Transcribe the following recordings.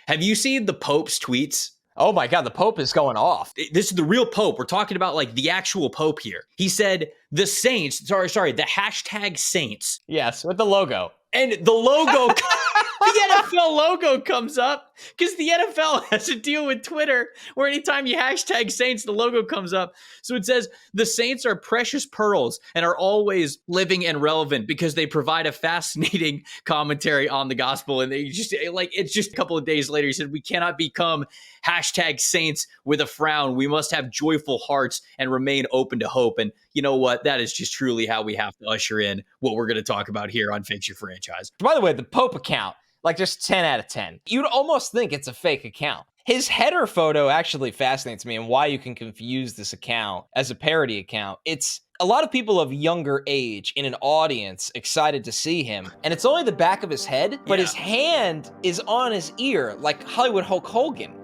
Have you seen the Pope's tweets? Oh my God, the Pope is going off. This is the real Pope. We're talking about like the actual Pope here. He said the Saints, the hashtag Saints. Yes, with the logo. And the logo, the NFL logo comes up because the NFL has a deal with Twitter where anytime you hashtag Saints, the logo comes up. So it says the Saints are precious pearls and are always living and relevant because they provide a fascinating commentary on the gospel. And they just it's just a couple of days later, he said, we cannot become hashtag Saints with a frown. We must have joyful hearts and remain open to hope. And you know what? That is just truly how we have to usher in what we're going to talk about here on Fix Your Franchise. By the way, the Pope account, like just 10 out of 10. You'd almost think it's a fake account. His header photo actually fascinates me and why you can confuse this account as a parody account. It's a lot of people of younger age in an audience excited to see him. And it's only the back of his head, but his hand is on his ear like Hollywood Hulk Hogan.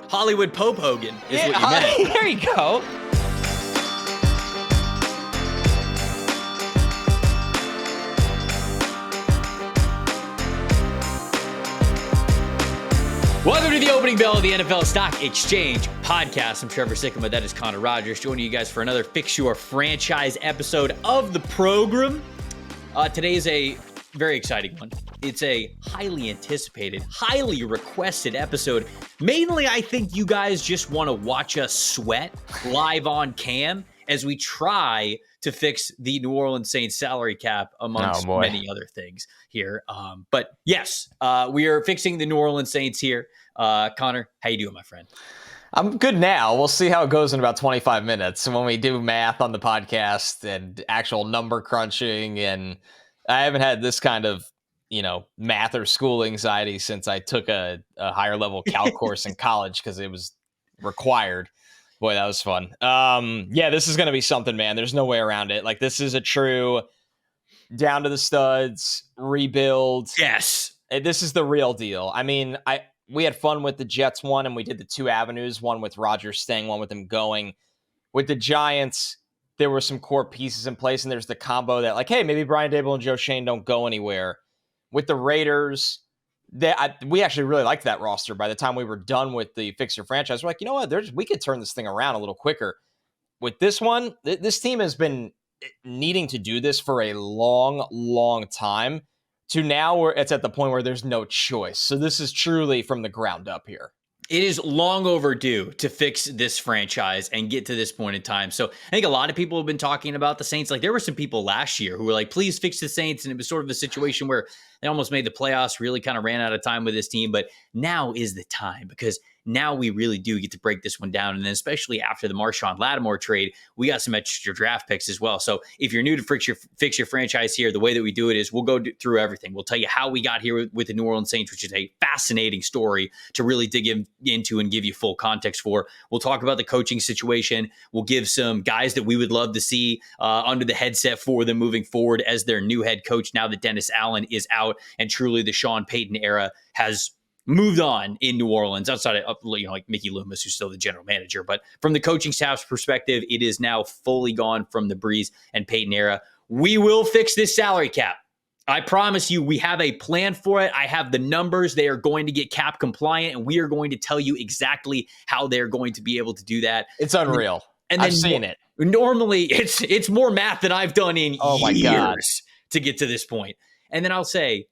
Hollywood Pope Hogan is what you meant. There you go. Welcome to the opening bell of the NFL Stock Exchange podcast. I'm Trevor Sikkema. That is Connor Rogers joining you guys for another Fix Your Franchise episode of the program. Today is a very exciting one. It's a highly anticipated, highly requested episode. Mainly, I think you guys just want to watch us sweat live on cam as we try to fix the New Orleans Saints salary cap amongst many other things here. But yes, we are fixing the New Orleans Saints here. Connor, how you doing, my friend? I'm good now. We'll see how it goes in about 25 minutes when we do math on the podcast and actual number crunching. And I haven't had this kind of, math or school anxiety since I took a higher level calc course in college because it was required. Boy, that was fun. This is going to be something, man. There's no way around it. Like, this is a true down to the studs rebuild. Yes. This is the real deal. I mean, we had fun with the Jets one, and we did the two avenues, one with Rodgers staying, one with him going. With the Giants, there were some core pieces in place, and there's the combo that, like, hey, maybe Brian Daboll and Joe Shane don't go anywhere. With the Raiders, we actually really liked that roster. By the time we were done with the Fix Your Franchise, we're like, you know what? We could turn this thing around a little quicker. With this one, this team has been needing to do this for a long, long time. To now, where it's at the point where there's no choice. So this is truly from the ground up here. It is long overdue to fix this franchise and get to this point in time. So I think a lot of people have been talking about the Saints. Like, there were some people last year who were like, please fix the Saints. And it was sort of a situation where they almost made the playoffs, really kind of ran out of time with this team. But now is the time, because now we really do get to break this one down. And then especially after the Marshawn Lattimore trade, we got some extra draft picks as well. So if you're new to Fix Your Franchise here, the way that we do it is we'll go through everything. We'll tell you how we got here with the New Orleans Saints, which is a fascinating story to really dig into and give you full context for. We'll talk about the coaching situation. We'll give some guys that we would love to see under the headset for them moving forward as their new head coach now that Dennis Allen is out and truly the Sean Payton era has moved on in New Orleans, outside of like Mickey Loomis, who's still the general manager. But from the coaching staff's perspective, it is now fully gone from the Breeze and Payton era. We will fix this salary cap. I promise you, we have a plan for it. I have the numbers. They are going to get cap compliant, and we are going to tell you exactly how they're going to be able to do that. It's unreal. And I've seen it. Normally, it's more math than I've done in years to get to this point. And then I'll say,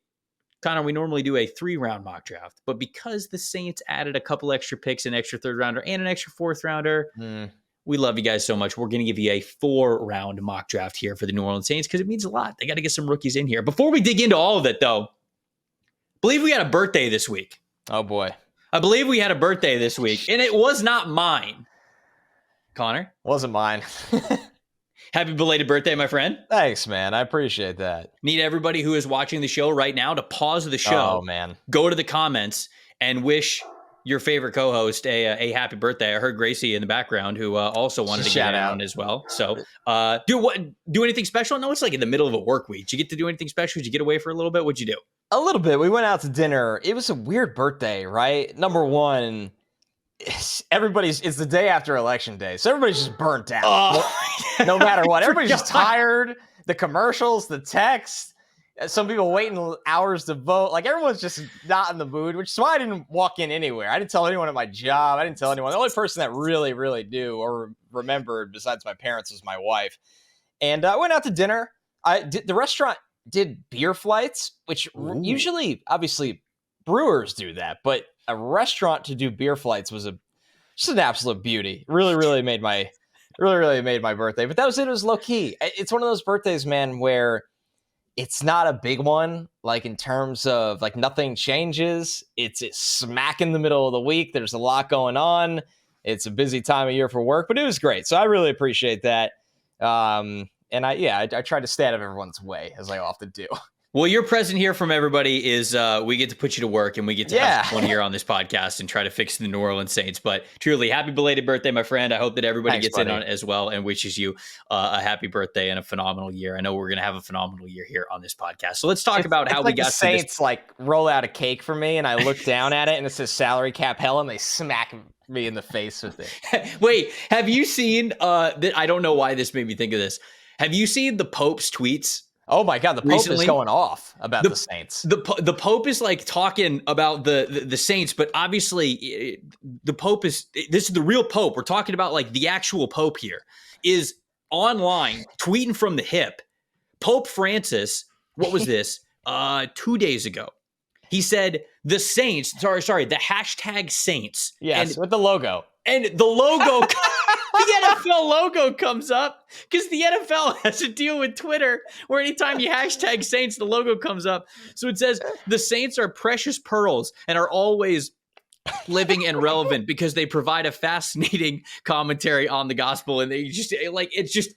Connor, we normally do a 3-round mock draft, but because the Saints added a couple extra picks, an extra 3rd rounder and an extra 4th rounder, we love you guys so much. We're going to give you a 4-round mock draft here for the New Orleans Saints because it means a lot. They got to get some rookies in here. Before we dig into all of it, though, I believe we had a birthday this week. Oh, boy. I believe we had a birthday this week, and it was not mine. Connor? Wasn't mine. Happy belated birthday, my friend. Thanks, man. I appreciate that. Need everybody who is watching the show right now to pause the show. Oh, man. Go to the comments and wish your favorite co-host a happy birthday. I heard Gracie in the background who also wanted to get out as well. So do anything special? No, it's like in the middle of a work week. Did you get to do anything special? Did you get away for a little bit? What'd you do? A little bit. We went out to dinner. It was a weird birthday, right? Number one, it's the day after election day, so everybody's just burnt out. No matter what. Everybody's just tired. The commercials, the text. Some people waiting hours to vote. Like, everyone's just not in the mood, which is why I didn't walk in anywhere. I didn't tell anyone at my job. I didn't tell anyone. The only person that really, really knew or remembered besides my parents was my wife. And I went out to dinner. The restaurant did beer flights, which usually, obviously, brewers do that. But a restaurant to do beer flights was just an absolute beauty. Really, really made my birthday. But that was it. It was low key. It's one of those birthdays, man, where it's not a big one, like in terms of like nothing changes. It's smack in the middle of the week. There's a lot going on. It's a busy time of year for work, but it was great. So I really appreciate that. And I try to stay out of everyone's way, as I often do. Well, your present here from everybody is we get to put you to work and we get to have fun here on this podcast and try to fix the New Orleans Saints. But truly, happy belated birthday, my friend. I hope that everybody gets in on it as well and wishes you a happy birthday and a phenomenal year. I know we're going to have a phenomenal year here on this podcast. So let's talk about how we got the Saints like roll out a cake for me and I look down at it and it says salary cap hell and they smack me in the face with it. Wait, have you seen I don't know why this made me think of this. Have you seen the Pope's tweets? Oh my God, the Pope is going off about the Saints. The Pope is like talking about the Saints, but obviously the Pope this is the real Pope. We're talking about like the actual Pope here is online tweeting from the hip. Pope Francis, what was this? 2 days ago. He said the Saints, sorry, the hashtag Saints. Yes, with the logo. And the logo the NFL logo comes up because the NFL has a deal with Twitter where anytime you hashtag Saints, the logo comes up. So it says the Saints are precious pearls and are always living and relevant because they provide a fascinating commentary on the gospel. And they just like, it's just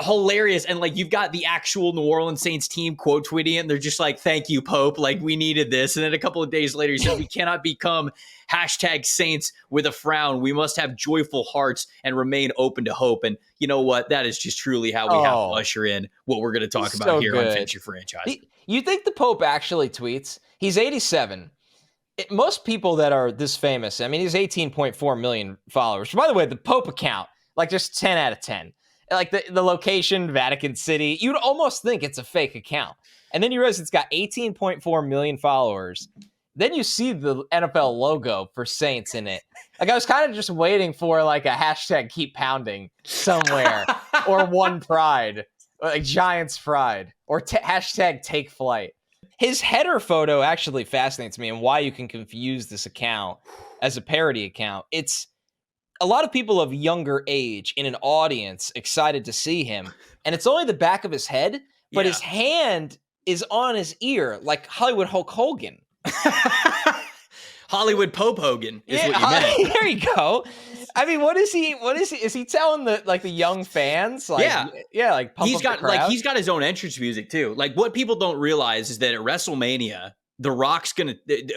hilarious. And like, you've got the actual New Orleans Saints team quote tweeting it. And they're just like, thank you, Pope. Like, we needed this. And then a couple of days later, he said, we cannot become hashtag Saints with a frown. We must have joyful hearts and remain open to hope. And you know what? That is just truly how we have to usher in what we're going to talk about here on Finish Your Franchise. You think the Pope actually tweets? He's 87. Most people that are this famous, I mean, he's 18.4 million followers. By the way, the Pope account, like just 10 out of 10. Like the location, Vatican City, you'd almost think it's a fake account. And then you realize it's got 18.4 million followers. Then you see the NFL logo for Saints in it. Like, I was kind of just waiting for like a hashtag keep pounding somewhere or one pride, or like Giants pride or hashtag take flight. His header photo actually fascinates me and why you can confuse this account as a parody account. It's a lot of people of younger age in an audience excited to see him. And it's only the back of his head, but his hand is on his ear like Hollywood Hulk Hogan. Hollywood Pope Hogan is what you meant. There you go. I mean, what is he? Is he telling the young fans? Like, like pump he's up got the crowd? he's got his own entrance music too. Like, what people don't realize is that at WrestleMania, The Rock's gonna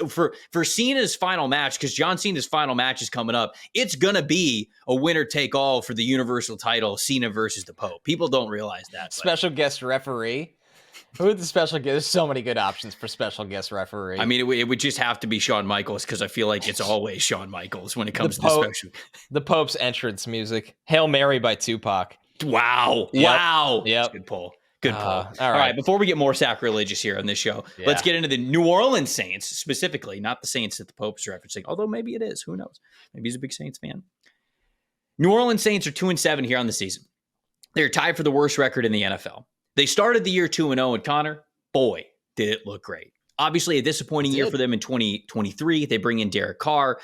for Cena's final match, because John Cena's final match is coming up. It's gonna be a winner take all for the Universal title, Cena versus the Pope. People don't realize that. Special guest referee. Who would the special guest? There's so many good options for special guest referee. I mean, it would just have to be Shawn Michaels because I feel like it's always Shawn Michaels when it comes to the special. The Pope's entrance music, "Hail Mary" by Tupac. Wow! Yep. Wow! Yep. Good pull. Good pull. All right. Before we get more sacrilegious here on this show, let's get into the New Orleans Saints specifically, not the Saints that the Pope is referencing. Although maybe it is. Who knows? Maybe he's a big Saints fan. New Orleans Saints are 2-7 here on the season. They're tied for the worst record in the NFL. They started the year 2-0, and Connor, boy, did it look great. Obviously, a disappointing year for them in 2023. They bring in Derek Carr.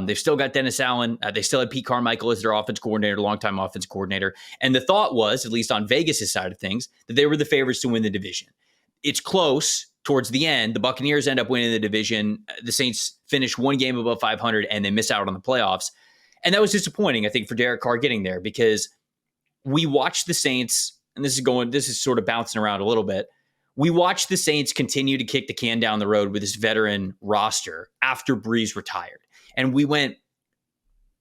They've still got Dennis Allen. They still had Pete Carmichael as their offense coordinator, longtime offense coordinator. And the thought was, at least on Vegas' side of things, that they were the favorites to win the division. It's close towards the end. The Buccaneers end up winning the division. The Saints finish one game above 500, and they miss out on the playoffs. And that was disappointing, I think, for Derek Carr getting there, because we watched the Saints, and this is sort of bouncing around a little bit. We watched the Saints continue to kick the can down the road with this veteran roster after Breeze retired. And we went,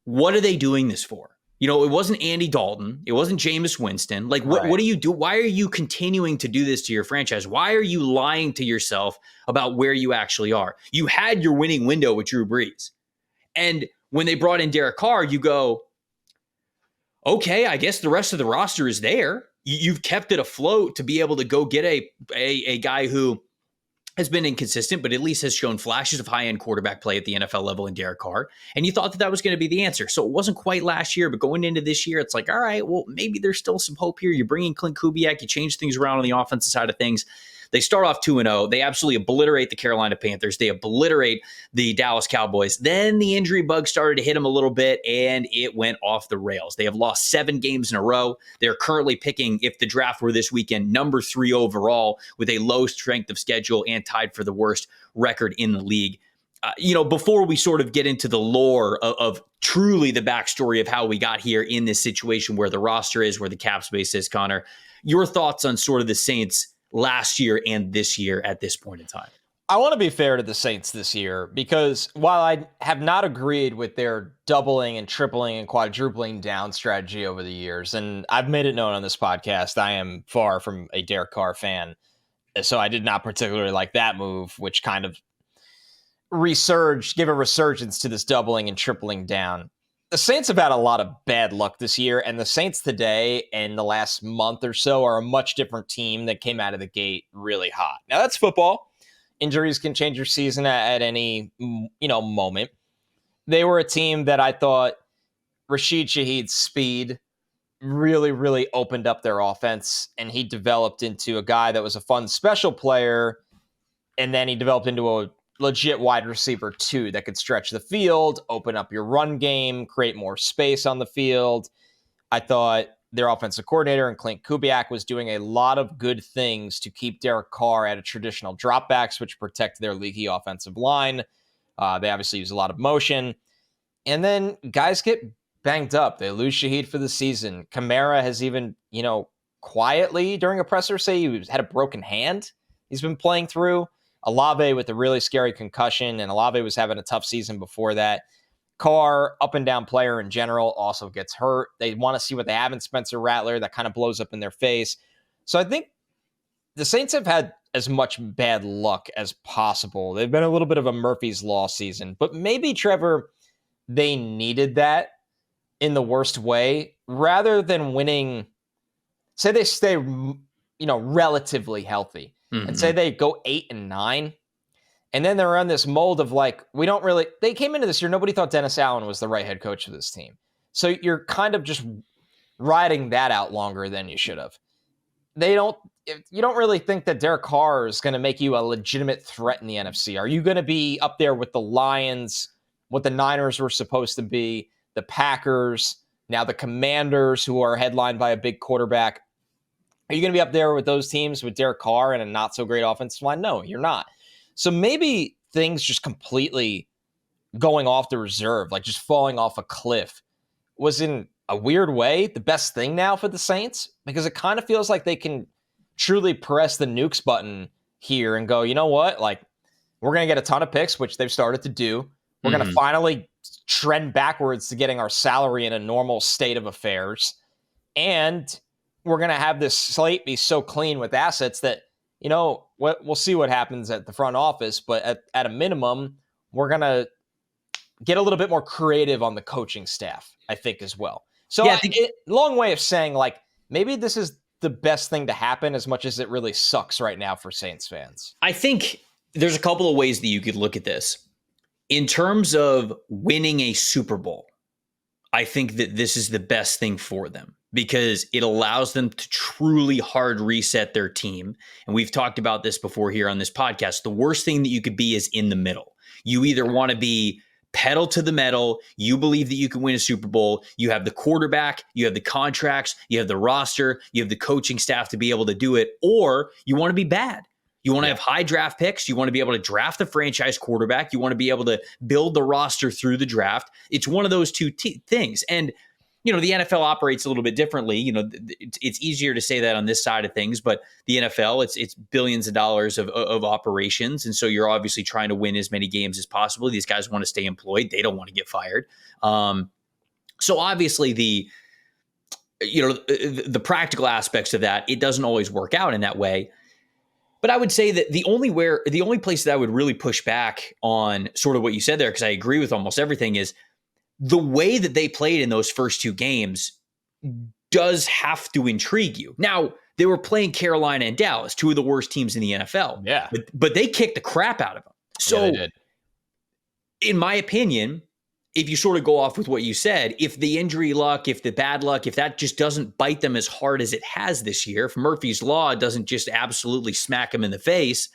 what are they doing this for? You know, it wasn't Andy Dalton. It wasn't Jameis Winston. Like, what do you do? Why are you continuing to do this to your franchise? Why are you lying to yourself about where you actually are? You had your winning window with Drew Brees. And when they brought in Derek Carr, you go, okay, I guess the rest of the roster is there. you've kept it afloat to be able to go get a guy who has been inconsistent, but at least has shown flashes of high-end quarterback play at the NFL level in Derek Carr. And you thought that was going to be the answer. So it wasn't quite last year, but going into this year, it's like, all right, well, maybe there's still some hope here. You bring in Clint Kubiak, you change things around on the offensive side of things. They start off 2-0. They absolutely obliterate the Carolina Panthers. They obliterate the Dallas Cowboys. Then the injury bug started to hit them a little bit, and it went off the rails. They have lost 7 games in a row. They're currently picking, if the draft were this weekend, number 3 overall with a low strength of schedule and tied for the worst record in the league. Before we sort of get into the lore of truly the backstory of how we got here in this situation where the roster is, where the cap space is, Connor, your thoughts on sort of the Saints last year and this year at this point in time? I want to be fair to the Saints this year because while I have not agreed with their doubling and tripling and quadrupling down strategy over the years, and I've made it known on this podcast, I am far from a Derek Carr fan. So I did not particularly like that move, which kind of give a resurgence to this doubling and tripling down. The Saints have had a lot of bad luck this year, and the Saints today and the last month or so are a much different team that came out of the gate really hot. Now, that's football. Injuries can change your season at any moment. They were a team that I thought Rashid Shaheed's speed really, really opened up their offense, and he developed into a guy that was a fun special player, and then he developed into a legit wide receiver too that could stretch the field, open up your run game, create more space on the field. I thought their offensive coordinator and Clint Kubiak was doing a lot of good things to keep Derek Carr at a traditional dropbacks, which protect their leaky offensive line. They obviously use a lot of motion. And then guys get banged up. They lose Shaheed for the season. Kamara has even, quietly during a presser say he had a broken hand he's been playing through. Olave with a really scary concussion, and Olave was having a tough season before that. Carr, up and down player in general, also gets hurt. They want to see what they have in Spencer Rattler. That kind of blows up in their face. So I think the Saints have had as much bad luck as possible. They've been a little bit of a Murphy's Law season, but maybe, Trevor, they needed that in the worst way rather than winning. Say they stay, relatively healthy. And say they go 8-9, and then they're on this mold of they came into this year, nobody thought Dennis Allen was the right head coach of this team. So you're kind of just riding that out longer than you should have. You don't really think that Derek Carr is going to make you a legitimate threat in the NFC. Are you going to be up there with the Lions, what the Niners were supposed to be, the Packers, now the Commanders, who are headlined by a big quarterback? Are you going to be up there with those teams with Derek Carr and a not-so-great offensive line? No, you're not. So maybe things just completely going off the reserve, like just falling off a cliff, was in a weird way the best thing now for the Saints, because it kind of feels like they can truly press the nukes button here and go, you know what? We're going to get a ton of picks, which they've started to do. We're going to finally trend backwards to getting our salary in a normal state of affairs. And we're going to have this slate be so clean with assets that, we'll see what happens at the front office, but at a minimum, we're going to get a little bit more creative on the coaching staff, I think, as well. So yeah, long way of saying, maybe this is the best thing to happen as much as it really sucks right now for Saints fans. I think there's a couple of ways that you could look at this. In terms of winning a Super Bowl, I think that this is the best thing for them, because it allows them to truly hard reset their team. And we've talked about this before here on this podcast. The worst thing that you could be is in the middle. You either want to be pedal to the metal, you believe that you can win a Super Bowl, you have the quarterback, you have the contracts, you have the roster, you have the coaching staff to be able to do it, or you want to be bad. You want to have high draft picks. You want to be able to draft the franchise quarterback. You want to be able to build the roster through the draft. It's one of those two things. And, the NFL operates a little bit differently. It's easier to say that on this side of things, but the NFL, it's billions of dollars of operations. And so you're obviously trying to win as many games as possible. These guys want to stay employed. They don't want to get fired. So obviously the practical aspects of that, it doesn't always work out in that way. But I would say that the only place that I would really push back on sort of what you said there, because I agree with almost everything, is the way that they played in those first 2 games does have to intrigue you. Now, they were playing Carolina and Dallas, two of the worst teams in the NFL. Yeah. But they kicked the crap out of them. So, yeah, they did. in my opinion, if you sort of go off with what you said, if the injury luck, if the bad luck, if that just doesn't bite them as hard as it has this year, if Murphy's Law doesn't just absolutely smack them in the face,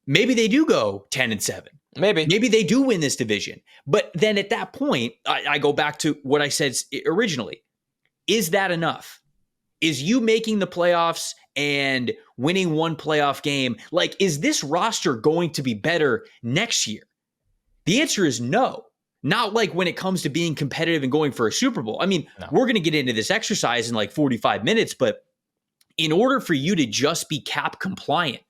maybe they do go 10-7. Maybe they do win this division. But then at that point, I go back to what I said originally. Is that enough? Is you making the playoffs and winning one playoff game, like, is this roster going to be better next year? The answer is no. Not like when it comes to being competitive and going for a Super Bowl. I mean, we're going to get into this exercise in like 45 minutes, but in order for you to just be cap compliant,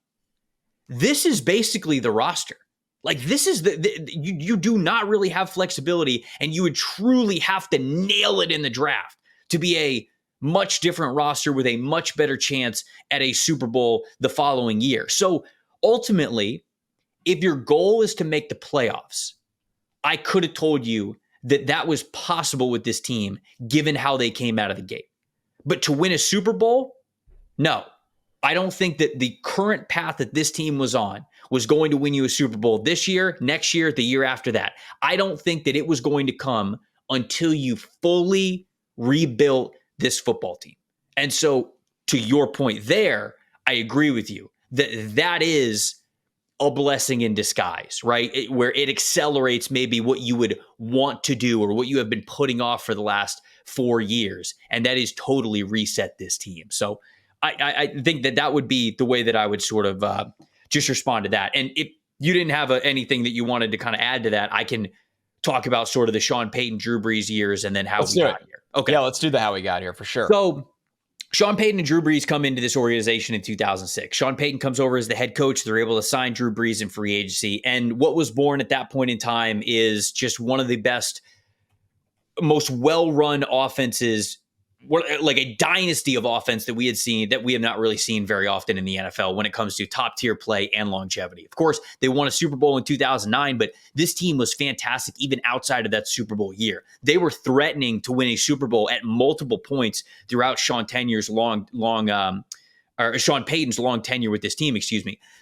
this is basically the roster. Like, this is you do not really have flexibility, and you would truly have to nail it in the draft to be a much different roster with a much better chance at a Super Bowl the following year. So ultimately, if your goal is to make the playoffs, I could have told you that was possible with this team, given how they came out of the gate. But to win a Super Bowl, no. I don't think that the current path that this team was on was going to win you a Super Bowl this year, next year, the year after that. I don't think that it was going to come until you fully rebuilt this football team. And so, to your point there, I agree with you that is a blessing in disguise, right? Where it accelerates maybe what you would want to do or what you have been putting off for the last 4 years. And that is totally reset this team. So I think that would be the way that I would sort of just respond to that. And if you didn't have anything that you wanted to kind of add to that, I can talk about sort of the Sean Payton, Drew Brees years and then how we got here. Okay. Yeah, let's do the how we got here for sure. So Sean Payton and Drew Brees come into this organization in 2006. Sean Payton comes over as the head coach. They're able to sign Drew Brees in free agency. And what was born at that point in time is just one of the best, most well-run offenses, like a dynasty of offense that we had seen, that we have not really seen very often in the NFL when it comes to top-tier play and longevity. Of course, they won a Super Bowl in 2009, but this team was fantastic even outside of that Super Bowl year. They were threatening to win a Super Bowl at multiple points throughout Sean Payton's long tenure with this team,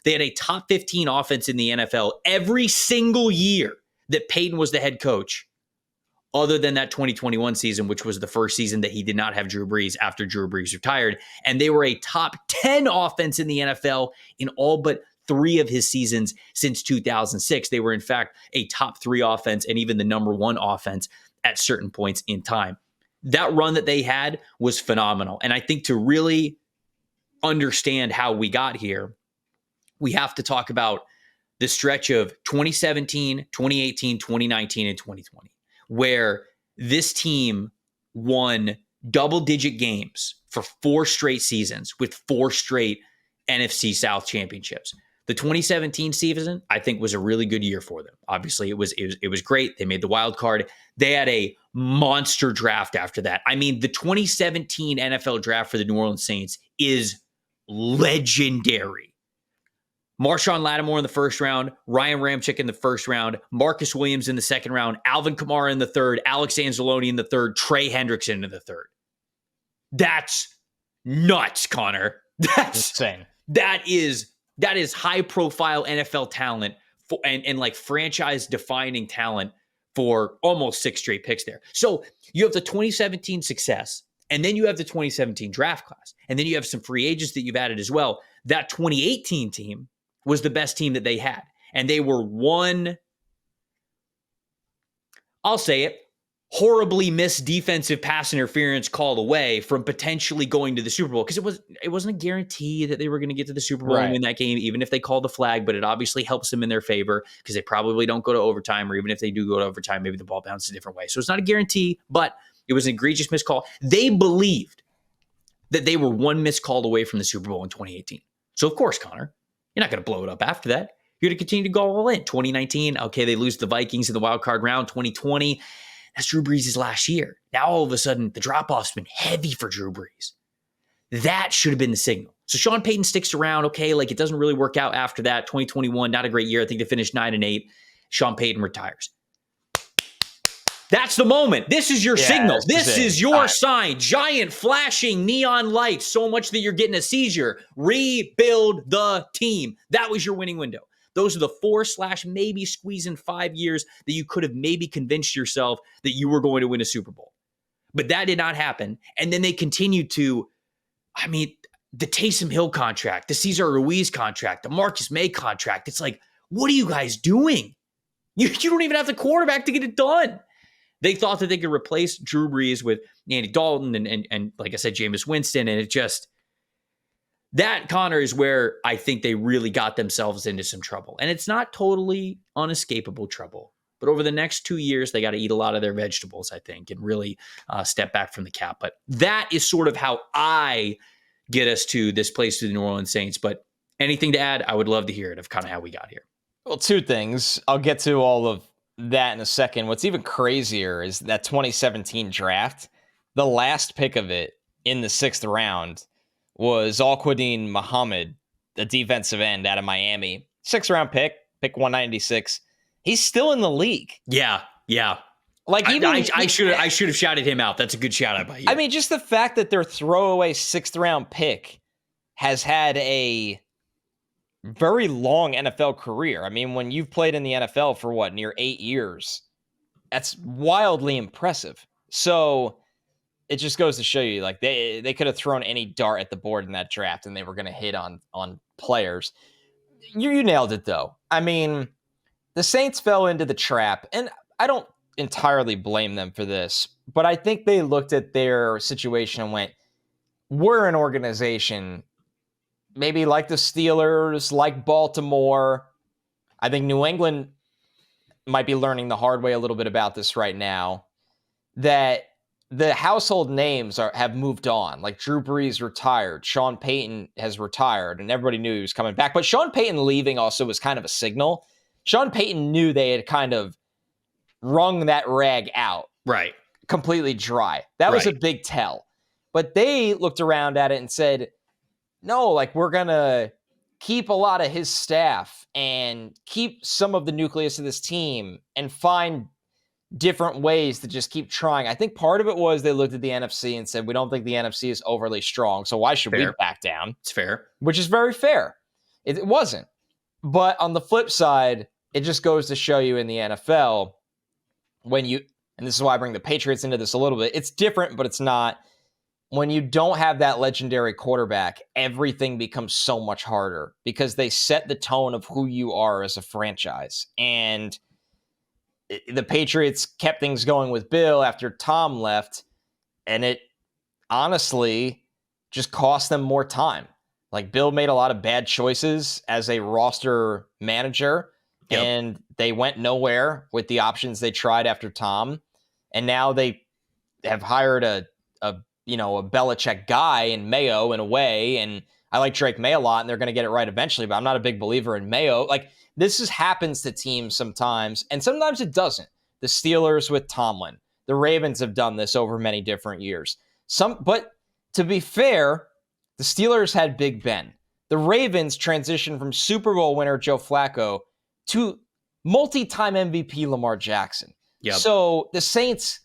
They had a top 15 offense in the NFL every single year that Payton was the head coach, other than that 2021 season, which was the first season that he did not have Drew Brees after Drew Brees retired. And they were a top 10 offense in the NFL in all but 3 of his seasons since 2006. They were, in fact, a top 3 offense and even the number 1 offense at certain points in time. That run that they had was phenomenal. And I think to really understand how we got here, we have to talk about the stretch of 2017, 2018, 2019, and 2020. Where this team won double-digit games for 4 straight seasons with 4 straight NFC South championships. The 2017 season, I think, was a really good year for them. Obviously, it was great. They made the wild card. They had a monster draft after that. I mean, the 2017 NFL draft for the New Orleans Saints is legendary. Marshawn Lattimore in the first round, Ryan Ramczyk in the first round, Marcus Williams in the second round, Alvin Kamara in the third, Alex Anzalone in the third, Trey Hendrickson in the third. That's nuts, Connor. That's insane. That is high profile NFL talent and like franchise defining talent for almost 6 straight picks there. So you have the 2017 success, and then you have the 2017 draft class, and then you have some free agents that you've added as well. That 2018 team was the best team that they had. And they were one, I'll say it, horribly missed defensive pass interference call away from potentially going to the Super Bowl. Because it wasn't a guarantee that they were going to get to the Super Bowl and win that game, even if they called the flag, but it obviously helps them in their favor because they probably don't go to overtime, or even if they do go to overtime, maybe the ball bounces a different way. So it's not a guarantee, but it was an egregious missed call. They believed that they were one missed call away from the Super Bowl in 2018. So of course, Connor, you're not going to blow it up after that. You're going to continue to go all in. 2019, okay, they lose the Vikings in the wild card round. 2020, that's Drew Brees' last year. Now all of a sudden, the drop-off's been heavy for Drew Brees. That should have been the signal. So Sean Payton sticks around, okay, like it doesn't really work out after that. 2021, not a great year. I think they finished 9-8. Sean Payton retires. That's the moment. This is your signal. This is your right. sign. Giant flashing neon lights so much that you're getting a seizure. Rebuild the team. That was your winning window. Those are the 4/ maybe squeeze in 5 years that you could have maybe convinced yourself that you were going to win a Super Bowl. But that did not happen. And then they continued to, I mean, the Taysom Hill contract, the Cesar Ruiz contract, the Marcus May contract. It's like, what are you guys doing? You don't even have the quarterback to get it done. They thought that they could replace Drew Brees with Andy Dalton and like I said, Jameis Winston. And it just, that, Connor, is where I think they really got themselves into some trouble. And it's not totally unescapable trouble. But over the next 2 years, they got to eat a lot of their vegetables, I think, and really step back from the cap. But that is sort of how I get us to this place, to the New Orleans Saints. But anything to add, I would love to hear it of kind of how we got here. Well, two things. I'll get to all of that in a second. What's even crazier is that 2017 draft, the last pick of it in the 6th round was Al-Quadin Muhammad, the defensive end out of Miami. 6th round pick 196. He's still in the league. Yeah. Like, even I should have shouted him out. That's a good shout out by you. I mean, just the fact that their throwaway 6th round pick has had a very long NFL career. I mean, when you've played in the NFL for near 8 years, that's wildly impressive. So it just goes to show you, like, they could have thrown any dart at the board in that draft and they were going to hit on players. You nailed it, though. I mean, the Saints fell into the trap, and I don't entirely blame them for this, but I think they looked at their situation and went, we're an organization maybe like the Steelers, like Baltimore. I think New England might be learning the hard way a little bit about this right now, that the household names have moved on. Like Drew Brees retired, Sean Payton has retired, and everybody knew he was coming back. But Sean Payton leaving also was kind of a signal. Sean Payton knew they had kind of wrung that rag out. Right. Completely dry. That was a big tell. But they looked around at it and said, no, like, we're going to keep a lot of his staff and keep some of the nucleus of this team and find different ways to just keep trying. I think part of it was they looked at the NFC and said, we don't think the NFC is overly strong, so why should we back down? It's fair. Which is very fair. It wasn't. But on the flip side, it just goes to show you in the NFL, when you, and this is why I bring the Patriots into this a little bit, it's different, but it's not. When you don't have that legendary quarterback, everything becomes so much harder because they set the tone of who you are as a franchise. And the Patriots kept things going with Bill after Tom left, and it honestly just cost them more time. Like, Bill made a lot of bad choices as a roster manager, and they went nowhere with the options they tried after Tom. And now they have hired a Belichick guy in Mayo in a way. And I like Drake May a lot, and they're going to get it right eventually, but I'm not a big believer in Mayo. Like, this happens to teams sometimes, and sometimes it doesn't. The Steelers with Tomlin. The Ravens have done this over many different years. But to be fair, the Steelers had Big Ben. The Ravens transitioned from Super Bowl winner Joe Flacco to multi-time MVP Lamar Jackson. Yep. So the Saints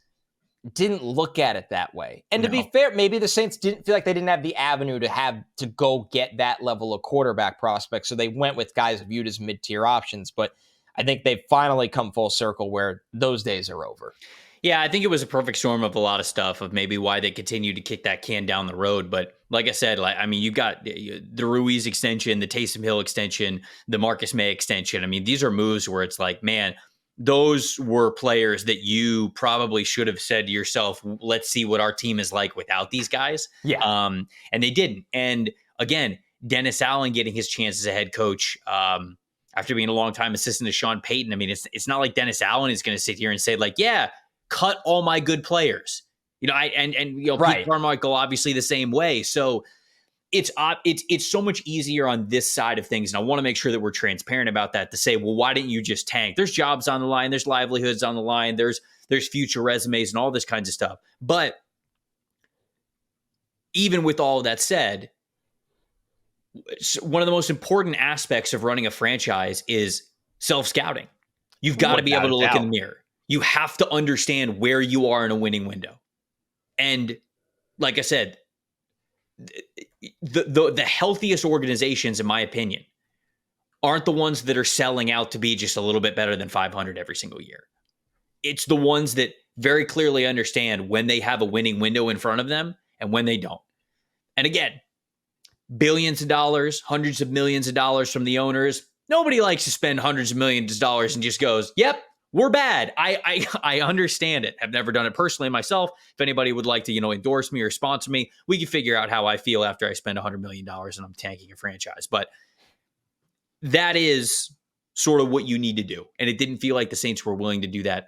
didn't look at it that way. And to be fair, maybe the Saints didn't feel like they didn't have the avenue to go get that level of quarterback prospect. So they went with guys viewed as mid-tier options. But I think they've finally come full circle where those days are over. Yeah, I think it was a perfect storm of a lot of stuff of maybe why they continue to kick that can down the road. But like I said, you've got the Ruiz extension, the Taysom Hill extension, the Marcus May extension. I mean, these are moves where it's like, man, those were players that you probably should have said to yourself, let's see what our team is like without these guys. Yeah. And they didn't. And again, Dennis Allen getting his chance as a head coach after being a long-time assistant to Sean Payton. I mean, it's not like Dennis Allen is going to sit here and say, like, yeah, cut all my good players. Right. Pete Carmichael, obviously the same way. So it's so much easier on this side of things. And I want to make sure that we're transparent about that, to say, well, why didn't you just tank? There's jobs on the line. There's livelihoods on the line. There's future resumes and all this kinds of stuff. But even with all of that said, one of the most important aspects of running a franchise is self-scouting. You've got to be able to look in the mirror. you have to understand where you are in a winning window. And like I said, the healthiest organizations, in my opinion, aren't the ones that are selling out to be just a little bit better than 500 every single year. It's the ones that very clearly understand when they have a winning window in front of them and when they don't. And again, billions of dollars, hundreds of millions of dollars from the owners. Nobody likes to spend hundreds of millions of dollars and just goes, yep, we're bad. I understand it. I've never done it personally myself. If anybody would like to, endorse me or sponsor me, we can figure out how I feel after I spend $100 million and I'm tanking a franchise. But that is sort of what you need to do. And it didn't feel like the Saints were willing to do that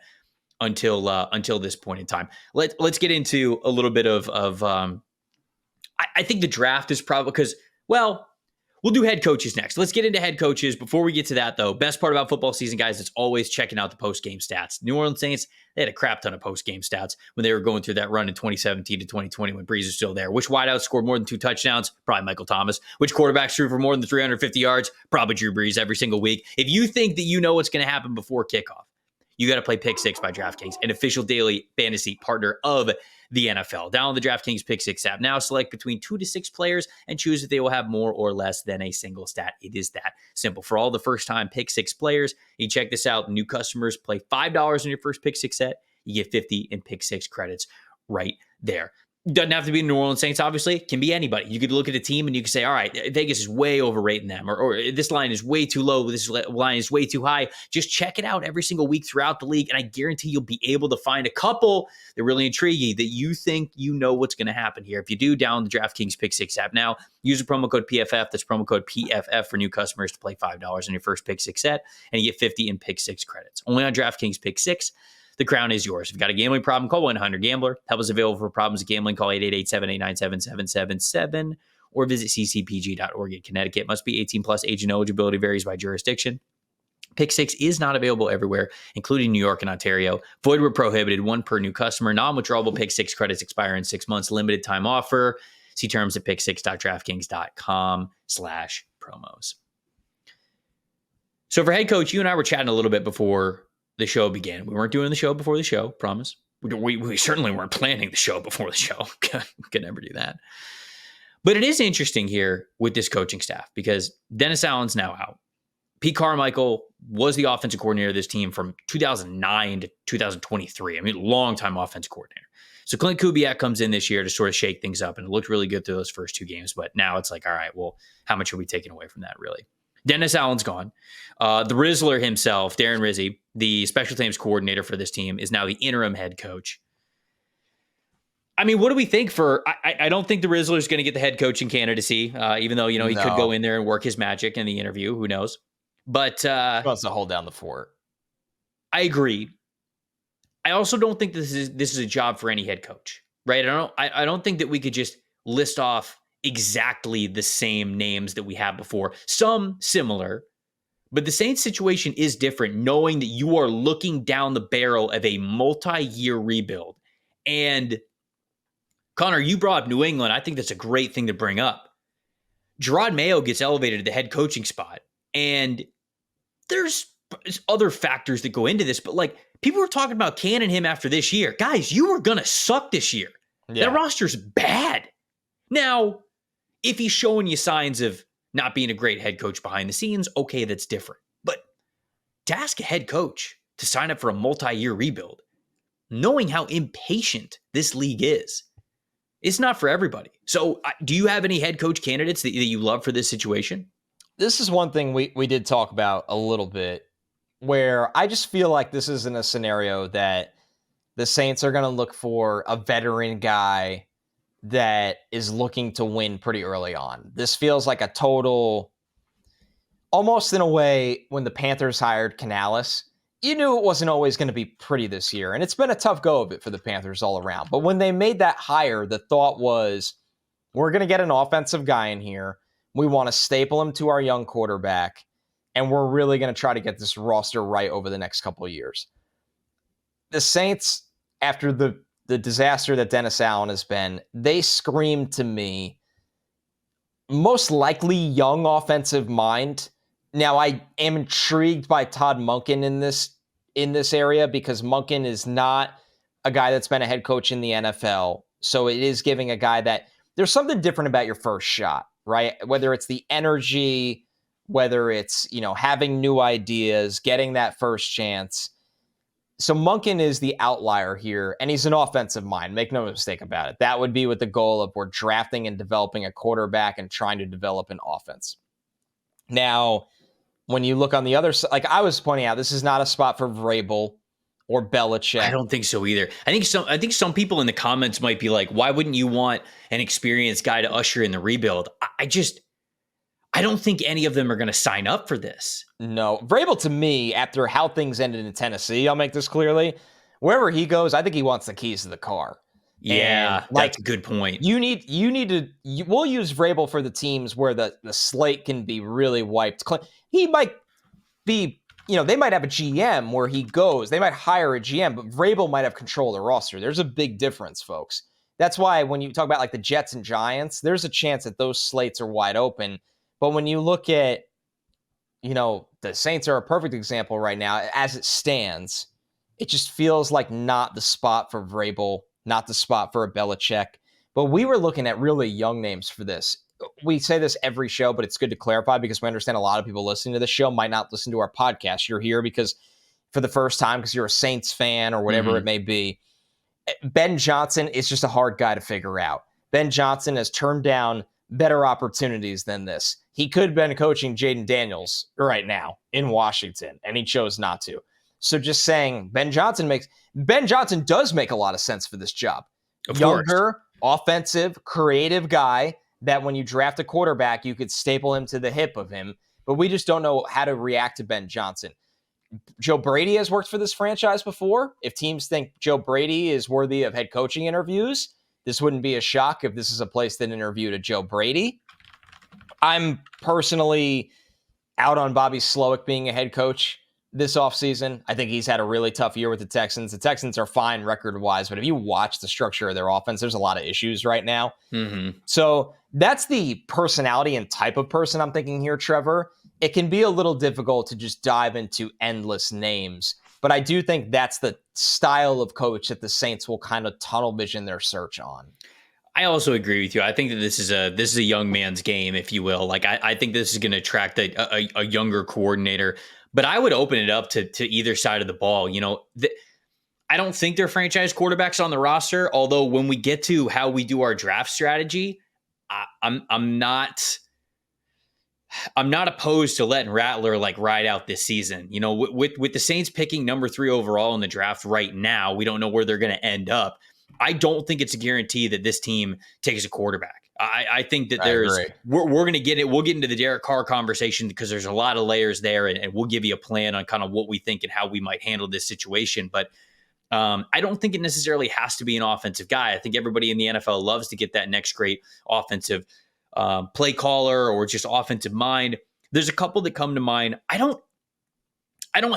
until this point in time. Let's get into a little bit of I think the draft is probably because, well, we'll do head coaches next. Let's get into head coaches. Before we get to that, though, best part about football season, guys, it's always checking out the post-game stats. New Orleans Saints, they had a crap ton of post-game stats when they were going through that run in 2017 to 2020 when Breeze was still there. Which wideout scored more than 2 touchdowns? Probably Michael Thomas. Which quarterback threw for more than 350 yards? Probably Drew Brees every single week. If you think that you know what's going to happen before kickoff, you got to play Pick Six by DraftKings, an official daily fantasy partner of the NFL. Download the DraftKings Pick Six app now. Select between 2 to 6 players and choose if they will have more or less than a single stat. It is that simple. For all the first-time Pick Six players, you check this out. New customers play $5 on your first Pick Six set. You get 50 in Pick Six credits right there. Doesn't have to be the New Orleans Saints, obviously. It can be anybody. You could look at a team and you can say, all right, Vegas is way overrating them, or this line is way too low, this line is way too high. Just check it out every single week throughout the league, and I guarantee you'll be able to find a couple that really intrigue you, that you think you know what's going to happen here. If you do, download the DraftKings Pick Six app now. Use the promo code PFF. That's promo code PFF for new customers to play $5 on your first Pick Six set, and you get 50 in Pick Six credits. Only on DraftKings Pick Six. The crown is yours. If you've got a gambling problem, call 1-800-GAMBLER. Help is available for problems with gambling. Call 888-789-7777 or visit ccpg.org in Connecticut. Must be 18 plus. Age and eligibility varies by jurisdiction. Pick Six is not available everywhere, including New York and Ontario. Void where prohibited. 1 per new customer. Non-withdrawable Pick Six credits expire in 6 months. Limited time offer. See terms at picksix.draftkings.com/promos. So for head coach, you and I were chatting a little bit before the show began. We weren't doing the show before the show, promise. We certainly weren't planning the show before the show. Could never do that. But it is interesting here with this coaching staff because Dennis Allen's now out. Pete Carmichael was the offensive coordinator of this team from 2009 to 2023. I mean, long-time offensive coordinator. So Clint Kubiak comes in this year to sort of shake things up, and it looked really good through those first 2 games. But now it's like, all right, well, how much are we taking away from that, really? Dennis Allen's gone. The Rizzler himself, Darren Rizzi, the special teams coordinator for this team, is now the interim head coach. I mean, what do we think for? I don't think the Rizzler is going to get the head coaching candidacy, even though he could go in there and work his magic in the interview. Who knows? But he wants to hold down the fort. I agree. I also don't think this is a job for any head coach, right? I don't think that we could just list off exactly the same names that we had before. Some similar, but the Saints situation is different, knowing that you are looking down the barrel of a multi-year rebuild. And Connor, you brought up New England. I think that's a great thing to bring up. Gerard Mayo gets elevated to the head coaching spot, and there's other factors that go into this, but like people were talking about canning him after this year. Guys, you were going to suck this year. Yeah. That roster's bad. Now, if he's showing you signs of not being a great head coach behind the scenes, okay, that's different. But to ask a head coach to sign up for a multi-year rebuild, knowing how impatient this league is, it's not for everybody. So do you have any head coach candidates that you love for this situation? This is one thing we did talk about a little bit, where I just feel like this isn't a scenario that the Saints are going to look for a veteran guy that is looking to win pretty early on. This feels like a total, almost in a way, when the Panthers hired Canales, you knew it wasn't always going to be pretty this year. And it's been a tough go of it for the Panthers all around. But when they made that hire, the thought was, we're going to get an offensive guy in here. We want to staple him to our young quarterback. And we're really going to try to get this roster right over the next couple of years. The Saints, after the disaster that Dennis Allen has been, they scream to me, most likely young offensive mind. Now, I am intrigued by Todd Monken in this in this area because Monken is not a guy that's been a head coach in the NFL. So it is giving a guy that there's something different about your first shot, right? Whether it's the energy, whether it's, having new ideas, getting that first chance. So Monken is the outlier here, and he's an offensive mind. Make no mistake about it. That would be with the goal of we're drafting and developing a quarterback and trying to develop an offense. Now, when you look on the other side, like I was pointing out, this is not a spot for Vrabel or Belichick. I don't think so either. I think some people in the comments might be like, why wouldn't you want an experienced guy to usher in the rebuild? I don't think any of them are going to sign up for this. No. Vrabel, to me, after how things ended in Tennessee, I'll make this clearly, wherever he goes, I think he wants the keys to the car. Yeah, that's a good point. We'll use Vrabel for the teams where the slate can be really wiped clean. He might be, they might have a GM where he goes. They might hire a GM, but Vrabel might have control of the roster. There's a big difference, folks. That's why when you talk about like the Jets and Giants, there's a chance that those slates are wide open. But when you look at, the Saints are a perfect example right now. As it stands, it just feels like not the spot for Vrabel, not the spot for a Belichick. But we were looking at really young names for this. We say this every show, but it's good to clarify because we understand a lot of people listening to this show might not listen to our podcast. You're here because for the first time because you're a Saints fan or whatever it may be. Ben Johnson is just a hard guy to figure out. Ben Johnson has turned down better opportunities than this. He could have been coaching Jaden Daniels right now in Washington, and he chose not to. So just saying Ben Johnson does make a lot of sense for this job. Of Younger, course. offensive, creative guy that when you draft a quarterback, you could staple him to the hip of him. But we just don't know how to react to Ben Johnson. Joe Brady has worked for this franchise before. If teams think Joe Brady is worthy of head coaching interviews, this wouldn't be a shock if this is a place that interviewed a Joe Brady. I'm personally out on Bobby Slowick being a head coach this offseason. I think he's had a really tough year with the Texans. The Texans are fine record-wise, but if you watch the structure of their offense, there's a lot of issues right now. So that's the personality and type of person I'm thinking here, Trevor. It can be a little difficult to just dive into endless names, but I do think that's the style of coach that the Saints will kind of tunnel vision their search on. I also agree with you. I think that this is a young man's game, if you will. Like I think this is going to attract a younger coordinator, but I would open it up to either side of the ball. I don't think they're franchise quarterbacks on the roster. Although when we get to how we do our draft strategy, I'm not opposed to letting Rattler ride out this season. With the Saints picking number 3 overall in the draft right now, we don't know where they're going to end up. I don't think it's a guarantee that this team takes a quarterback. I think that we're going to get it. We'll get into the Derek Carr conversation because there's a lot of layers there, and we'll give you a plan on kind of what we think and how we might handle this situation. But I don't think it necessarily has to be an offensive guy. I think everybody in the NFL loves to get that next great offensive play caller or just offensive mind. There's a couple that come to mind. I don't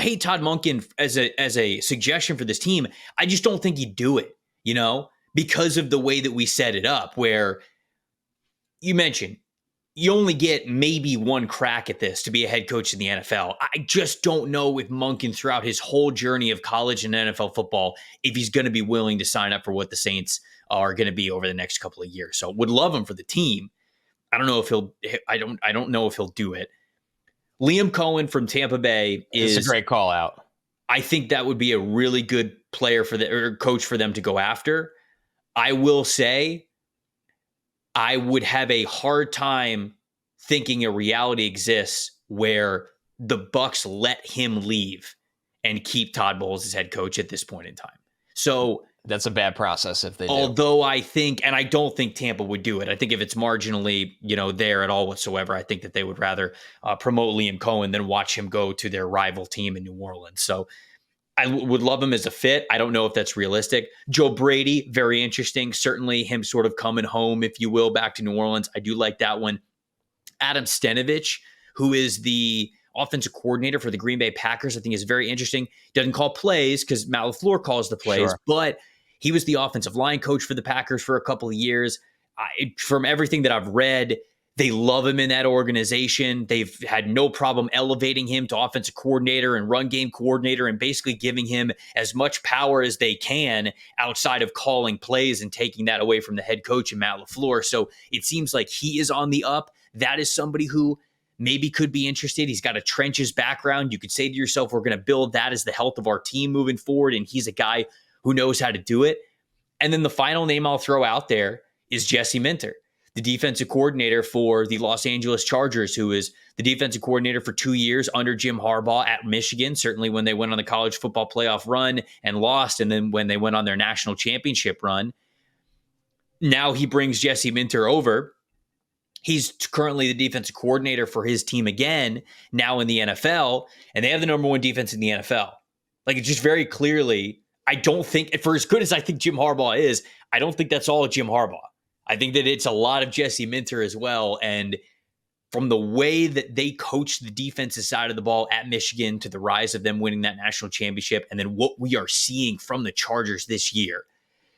hate Todd Monken as a suggestion for this team. I just don't think he'd do it. Because of the way that we set it up, where you mentioned you only get maybe one crack at this to be a head coach in the NFL. I just don't know if Monken, throughout his whole journey of college and NFL football, if he's going to be willing to sign up for what the Saints are going to be over the next couple of years. So would love him for the team. I don't know if he'll do it. Liam Cohen from Tampa Bay is a great call out. I think that would be a really good player or coach for them to go after. I will say I would have a hard time thinking a reality exists where the Bucs let him leave and keep Todd Bowles as head coach at this point in time. So that's a bad process if they do. Although I think, and I don't think Tampa would do it. I think if it's marginally, there at all whatsoever, I think that they would rather promote Liam Cohen than watch him go to their rival team in New Orleans. So I would love him as a fit. I don't know if that's realistic. Joe Brady, very interesting. Certainly him sort of coming home, if you will, back to New Orleans. I do like that one. Adam Stenavich, who is the offensive coordinator for the Green Bay Packers, I think is very interesting. Doesn't call plays because Matt LaFleur calls the plays, but he was the offensive line coach for the Packers for a couple of years. From everything that I've read, They love him in that organization. They've had no problem elevating him to offensive coordinator and run game coordinator and basically giving him as much power as they can outside of calling plays and taking that away from the head coach and Matt LaFleur. So it seems like he is on the up. That is somebody who maybe could be interested. He's got a trenches background. You could say to yourself, we're going to build that as the health of our team moving forward. And he's a guy who knows how to do it. And then the final name I'll throw out there is Jesse Minter, the defensive coordinator for the Los Angeles Chargers, who is the defensive coordinator for 2 years under Jim Harbaugh at Michigan, certainly when they went on the college football playoff run and lost, and then when they went on their national championship run. Now he brings Jesse Minter over. He's currently the defensive coordinator for his team again, now in the NFL, and they have the number one defense in the NFL. Like, it's just very clearly, I don't think, for as good as I think Jim Harbaugh is, I don't think that's all Jim Harbaugh. I think that it's a lot of Jesse Minter as well. And from the way that they coached the defensive side of the ball at Michigan to the rise of them winning that national championship, and then what we are seeing from the Chargers this year,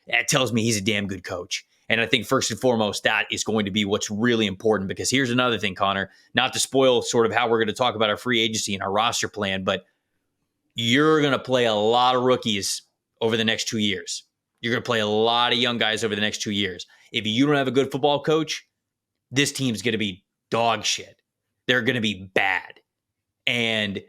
that tells me he's a damn good coach. And I think first and foremost, that is going to be what's really important, because here's another thing, Connor, not to spoil sort of how we're going to talk about our free agency and our roster plan, but you're going to play a lot of rookies over the next 2 years. You're going to play a lot of young guys over the next 2 years. If you don't have a good football coach, this team's going to be dog shit. They're going to be bad. And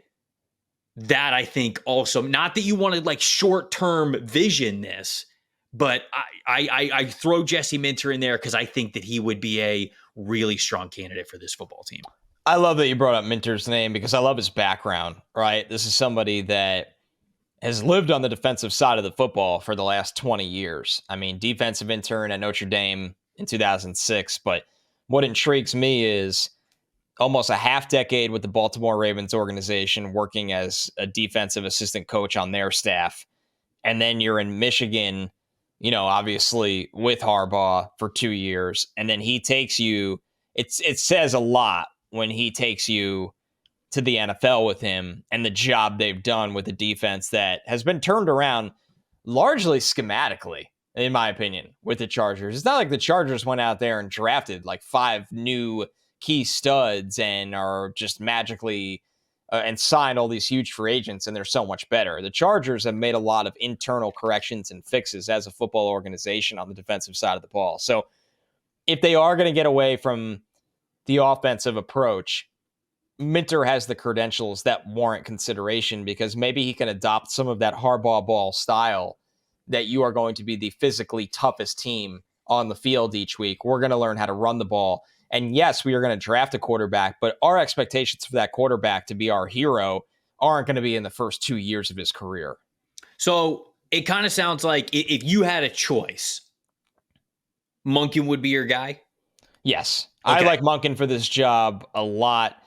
that, I think, also, not that you want to like short-term vision this, but I throw Jesse Minter in there because I think that he would be a really strong candidate for this football team. I love that you brought up Minter's name because I love his background, right? This is somebody that has lived on the defensive side of the football for the last 20 years. I mean, defensive intern at Notre Dame in 2006. But what intrigues me is almost a half decade with the Baltimore Ravens organization, working as a defensive assistant coach on their staff. And then you're in Michigan, you know, obviously with Harbaugh for 2 years. And then he takes you, it says a lot when he takes you to the NFL with him and the job they've done with a defense that has been turned around largely schematically, in my opinion, with the Chargers. It's not like the Chargers went out there and drafted like 5 new key studs and are just magically and signed all these huge free agents and they're so much better. The Chargers have made a lot of internal corrections and fixes as a football organization on the defensive side of the ball. So if they are going to get away from the offensive approach, Minter has the credentials that warrant consideration, because maybe he can adopt some of that Harbaugh ball style, that you are going to be the physically toughest team on the field each week. We're going to learn how to run the ball. And yes, we are going to draft a quarterback, but our expectations for that quarterback to be our hero aren't going to be in the first 2 years of his career. So it kind of sounds like if you had a choice, Monken would be your guy? Yes. Okay. I like Monken for this job a lot.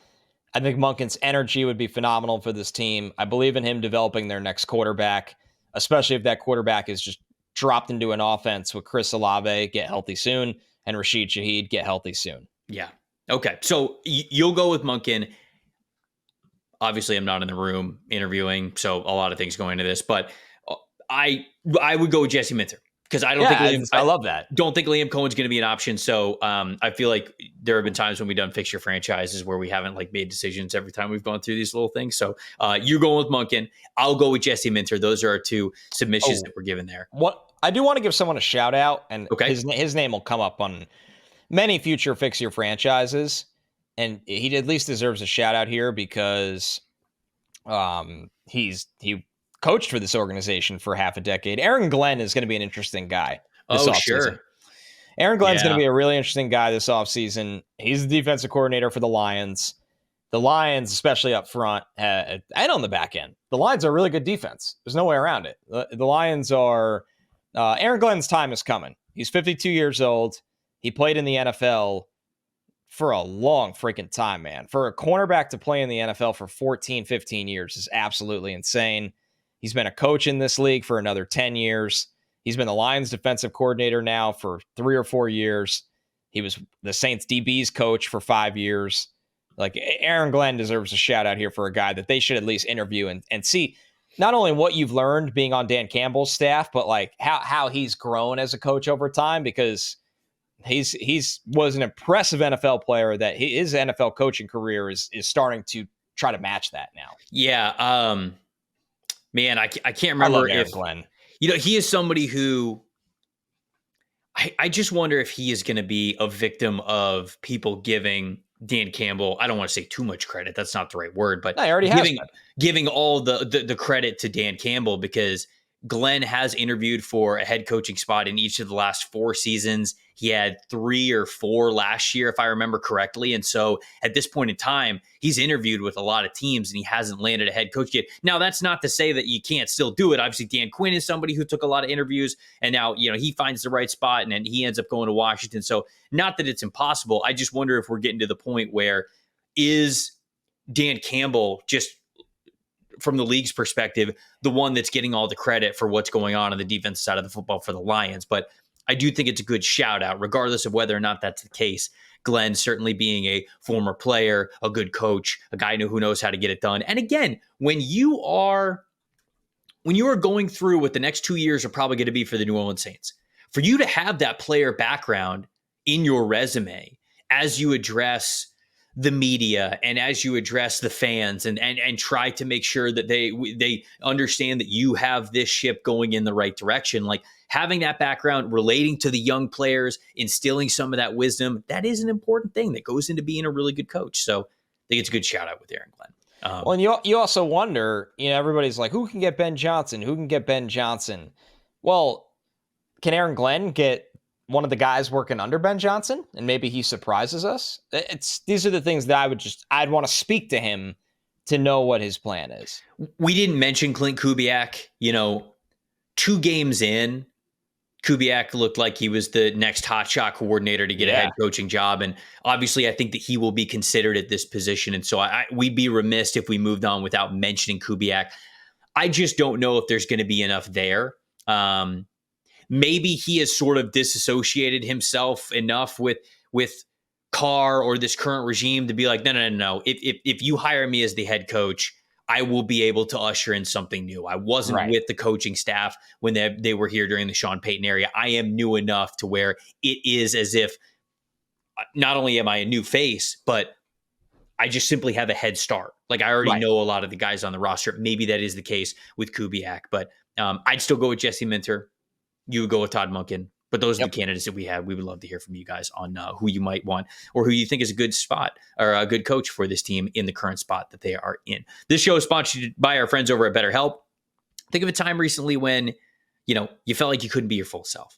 I think Monken's energy would be phenomenal for this team. I believe in him developing their next quarterback, especially if that quarterback is just dropped into an offense with Chris Olave, get healthy soon, and Rashid Shaheed, get healthy soon. Yeah. Okay. So you'll go with Monken. Obviously, I'm not in the room interviewing, so a lot of things go into this, but I would go with Jesse Minter. Because I don't think I love that. Don't think Liam Cohen's going to be an option. So I feel like there have been times when we've done fix your franchises where we haven't like made decisions every time we've gone through these little things. So you're going with Monken. I'll go with Jesse Minter. Those are our 2 submissions that were given there. What I do want to give someone a shout out, and okay. his name will come up on many future fix your franchises, and he at least deserves a shout out here because he coached for this organization for half a decade. Aaron Glenn is going to be an interesting guy this offseason. Sure. Aaron Glenn's going to be a really interesting guy this offseason. He's the defensive coordinator for the Lions. The Lions, especially up front and on the back end, the Lions are a really good defense. There's no way around it. The Lions are Aaron Glenn's time is coming. He's 52 years old. He played in the NFL for a long freaking time, man. For a cornerback to play in the NFL for 14, 15 years is absolutely insane. He's been a coach in this league for another 10 years. He's been the Lions defensive coordinator now for 3 or 4 years. He was the Saints DB's coach for 5 years. Like, Aaron Glenn deserves a shout out here for a guy that they should at least interview and see not only what you've learned being on Dan Campbell's staff, but like how he's grown as a coach over time, because He's was an impressive NFL player that his NFL coaching career is starting to try to match that now. Yeah. Man, I can't I love remember Aaron if, Glenn. he is somebody who I just wonder if he is going to be a victim of people giving Dan Campbell, I don't want to say too much credit. That's not the right word, but No, he already has been. giving all the credit to Dan Campbell, because Glenn has interviewed for a head coaching spot in each of the last 4 seasons. He had 3 or 4 last year, if I remember correctly. And so at this point in time, he's interviewed with a lot of teams and he hasn't landed a head coach yet. Now, that's not to say that you can't still do it. Obviously, Dan Quinn is somebody who took a lot of interviews and now, he finds the right spot and then he ends up going to Washington. So not that it's impossible. I just wonder if we're getting to the point where is Dan Campbell, just from the league's perspective, the one that's getting all the credit for what's going on the defense side of the football for the Lions. But I do think it's a good shout out, regardless of whether or not that's the case. Glenn certainly being a former player, a good coach, a guy who knows how to get it done. And again, when you are going through what the next 2 years are probably going to be for the New Orleans Saints, for you to have that player background in your resume as you address the media and as you address the fans and try to make sure that they understand that you have this ship going in the right direction, like having that background relating to the young players, instilling some of that wisdom, that is an important thing that goes into being a really good coach. So I think it's a good shout out with Aaron Glenn. Well, and you also wonder, everybody's like, who can get Ben Johnson? Who can get Ben Johnson? Well, can Aaron Glenn get one of the guys working under Ben Johnson, and maybe he surprises us? These are the things that I'd want to speak to him to know what his plan is. We didn't mention Clint Kubiak. 2 games in, Kubiak looked like he was the next hotshot coordinator to get a head coaching job. And obviously, I think that he will be considered at this position. And so we'd be remiss if we moved on without mentioning Kubiak. I just don't know if there's going to be enough there. Maybe he has sort of disassociated himself enough with Carr or this current regime to be like, no. If you hire me as the head coach, I will be able to usher in something new. I wasn't with the coaching staff when they were here during the Sean Payton era. I am new enough to where it is as if not only am I a new face, but I just simply have a head start. Like I already know a lot of the guys on the roster. Maybe that is the case with Kubiak, but I'd still go with Jesse Minter. You would go with Todd Monken. But those are the candidates that we have. We would love to hear from you guys on who you might want or who you think is a good spot or a good coach for this team in the current spot that they are in. This show is sponsored by our friends over at BetterHelp. Think of a time recently when, you felt like you couldn't be your full self.